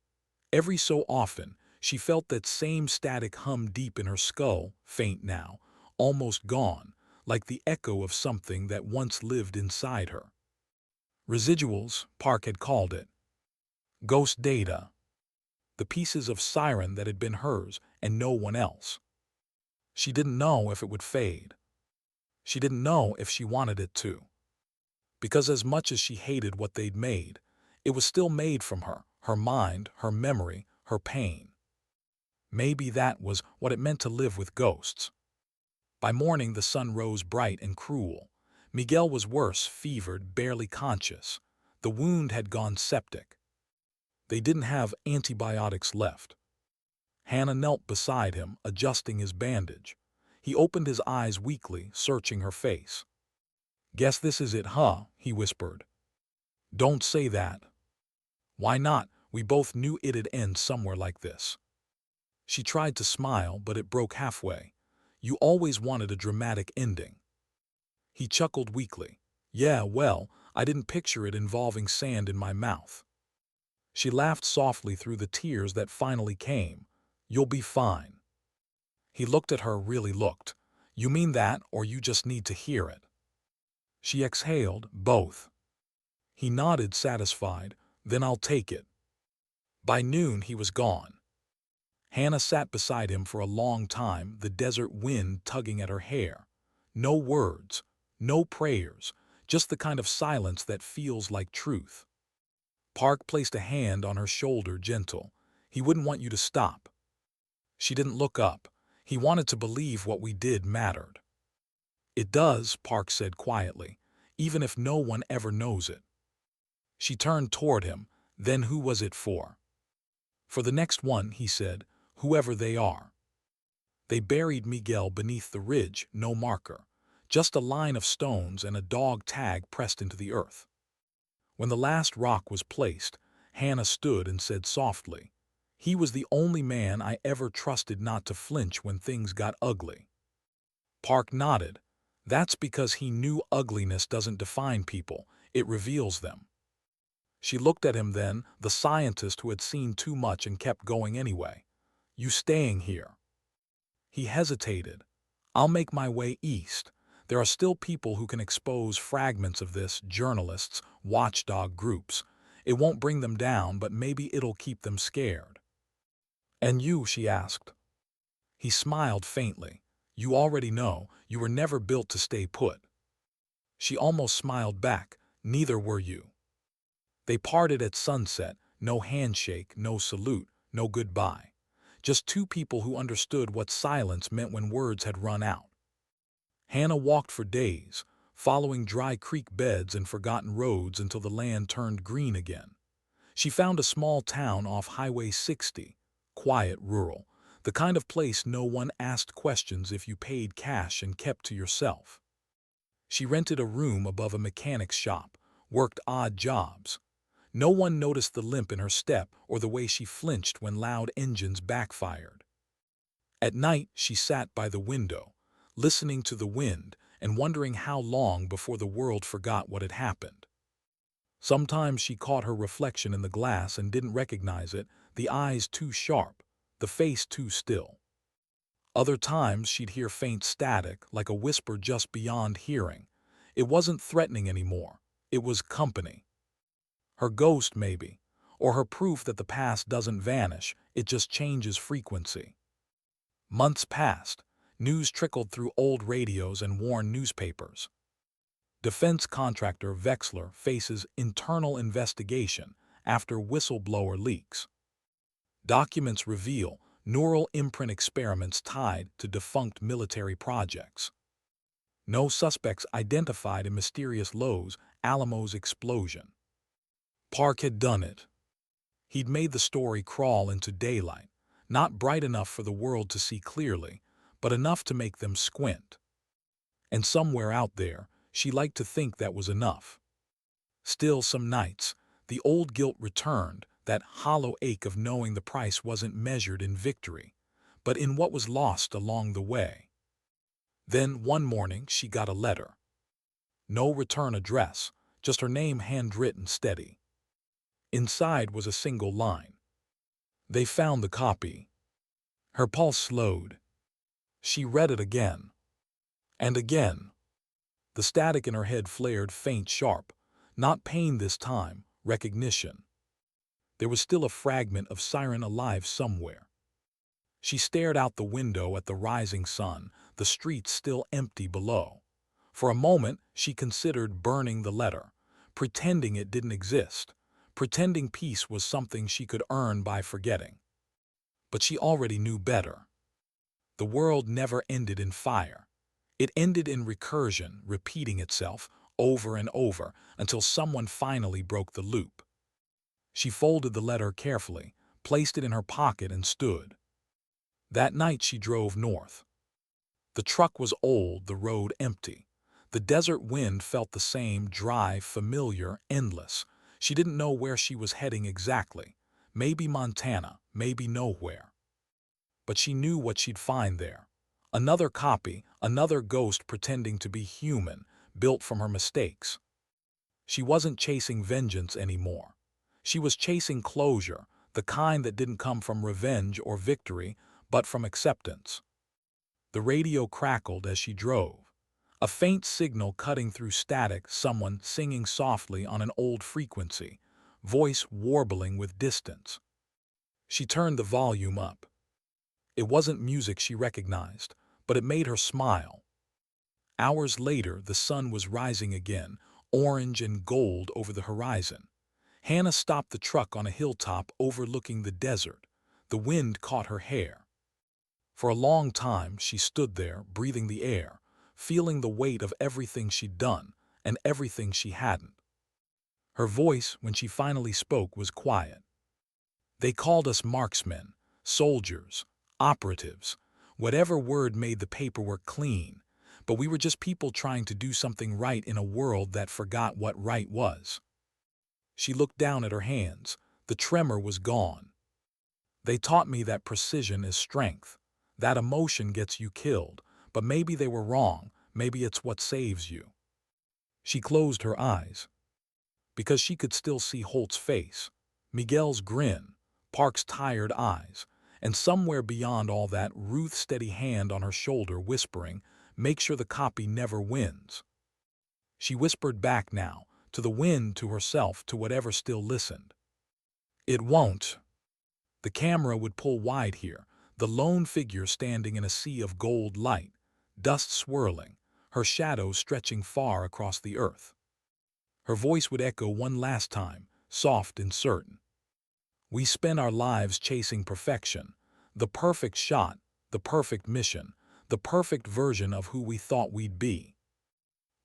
Every so often, she felt that same static hum deep in her skull, faint now, almost gone, like the echo of something that once lived inside her. Residuals, Park had called it. Ghost data. The pieces of Siren that had been hers and no one else. She didn't know if it would fade. She didn't know if she wanted it to. Because as much as she hated what they'd made, it was still made from her, her mind, her memory, her pain. Maybe that was what it meant to live with ghosts. By morning the sun rose bright and cruel. Miguel was worse, fevered, barely conscious. The wound had gone septic. They didn't have antibiotics left. Hannah knelt beside him, adjusting his bandage. He opened his eyes weakly, searching her face. "Guess this is it, huh?" he whispered. "Don't say that." "Why not? We both knew it'd end somewhere like this." She tried to smile, but it broke halfway. "You always wanted a dramatic ending." He chuckled weakly. "Yeah, well, I didn't picture it involving sand in my mouth." She laughed softly through the tears that finally came. "You'll be fine." He looked at her, really looked. "You mean that, or you just need to hear it?" She exhaled, "Both." He nodded, satisfied. "Then I'll take it." By noon he was gone. Hannah sat beside him for a long time, the desert wind tugging at her hair. No words, no prayers, just the kind of silence that feels like truth. Park placed a hand on her shoulder, gentle. "He wouldn't want you to stop." She didn't look up. "He wanted to believe what we did mattered." "It does," Park said quietly, "even if no one ever knows it." She turned toward him. "Then who was it for?" "For the next one," he said, "whoever they are." They buried Miguel beneath the ridge, no marker, just a line of stones and a dog tag pressed into the earth. When the last rock was placed, Hannah stood and said softly, "He was the only man I ever trusted not to flinch when things got ugly." Park nodded. "That's because he knew ugliness doesn't define people, it reveals them." She looked at him then, the scientist who had seen too much and kept going anyway. "You staying here?" He hesitated. "I'll make my way east. There are still people who can expose fragments of this, journalists, watchdog groups. It won't bring them down, but maybe it'll keep them scared." "And you?" she asked. He smiled faintly. "You already know, you were never built to stay put." She almost smiled back. "Neither were you." They parted at sunset, no handshake, no salute, no goodbye. Just two people who understood what silence meant when words had run out. Hannah walked for days, following dry creek beds and forgotten roads until the land turned green again. She found a small town off Highway 60, quiet, rural, the kind of place no one asked questions if you paid cash and kept to yourself. She rented a room above a mechanic's shop, worked odd jobs. No one noticed the limp in her step or the way she flinched when loud engines backfired. At night, she sat by the window, listening to the wind and wondering how long before the world forgot what had happened. Sometimes she caught her reflection in the glass and didn't recognize it, the eyes too sharp, the face too still. Other times she'd hear faint static, like a whisper just beyond hearing. It wasn't threatening anymore. It was company. Her ghost, maybe, or her proof that the past doesn't vanish, it just changes frequency. Months passed. News trickled through old radios and worn newspapers. Defense contractor Wexler faces internal investigation after whistleblower leaks. Documents reveal neural imprint experiments tied to defunct military projects. No suspects identified in mysterious Los Alamos explosion. Park had done it. He'd made the story crawl into daylight, not bright enough for the world to see clearly, but enough to make them squint. And somewhere out there, she liked to think that was enough. Still, some nights, the old guilt returned, that hollow ache of knowing the price wasn't measured in victory, but in what was lost along the way. Then, one morning, she got a letter. No return address, just her name handwritten steady. Inside was a single line. They found the copy. Her pulse slowed. She read it again. And again. The static in her head flared faint sharp. Not pain this time, recognition. There was still a fragment of Siren alive somewhere. She stared out the window at the rising sun, the streets still empty below. For a moment, she considered burning the letter, pretending it didn't exist, pretending peace was something she could earn by forgetting. But she already knew better. The world never ended in fire. It ended in recursion, repeating itself over and over until someone finally broke the loop. She folded the letter carefully, placed it in her pocket, and stood. That night she drove north. The truck was old, the road empty. The desert wind felt the same, dry, familiar, endless. She didn't know where she was heading exactly. Maybe Montana, maybe nowhere. But she knew what she'd find there. Another copy, another ghost pretending to be human, built from her mistakes. She wasn't chasing vengeance anymore. She was chasing closure, the kind that didn't come from revenge or victory, but from acceptance. The radio crackled as she drove. A faint signal cutting through static, someone singing softly on an old frequency, voice warbling with distance. She turned the volume up. It wasn't music she recognized, but it made her smile. Hours later, the sun was rising again, orange and gold over the horizon. Hannah stopped the truck on a hilltop overlooking the desert. The wind caught her hair. For a long time, she stood there, breathing the air, feeling the weight of everything she'd done and everything she hadn't. Her voice, when she finally spoke, was quiet. They called us marksmen, soldiers, operatives, whatever word made the paperwork clean, but we were just people trying to do something right in a world that forgot what right was. She looked down at her hands. The tremor was gone. They taught me that precision is strength, that emotion gets you killed, but maybe they were wrong, maybe it's what saves you. She closed her eyes. Because she could still see Holt's face, Miguel's grin, Park's tired eyes, and somewhere beyond all that, Ruth's steady hand on her shoulder whispering, "Make sure the copy never wins." She whispered back now, to the wind, to herself, to whatever still listened. "It won't." The camera would pull wide here, the lone figure standing in a sea of gold light, dust swirling, her shadow stretching far across the earth. Her voice would echo one last time, soft and certain. "We spend our lives chasing perfection, the perfect shot, the perfect mission, the perfect version of who we thought we'd be.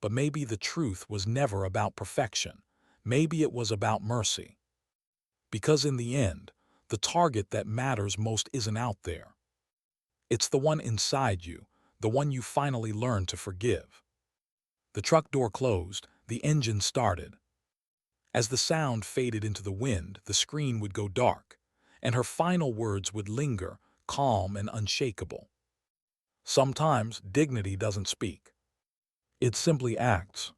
But maybe the truth was never about perfection. Maybe it was about mercy. Because in the end, the target that matters most isn't out there. It's the one inside you, the one you finally learn to forgive." The truck door closed, the engine started. As the sound faded into the wind, the screen would go dark, and her final words would linger, calm and unshakable. "Sometimes dignity doesn't speak. It simply acts."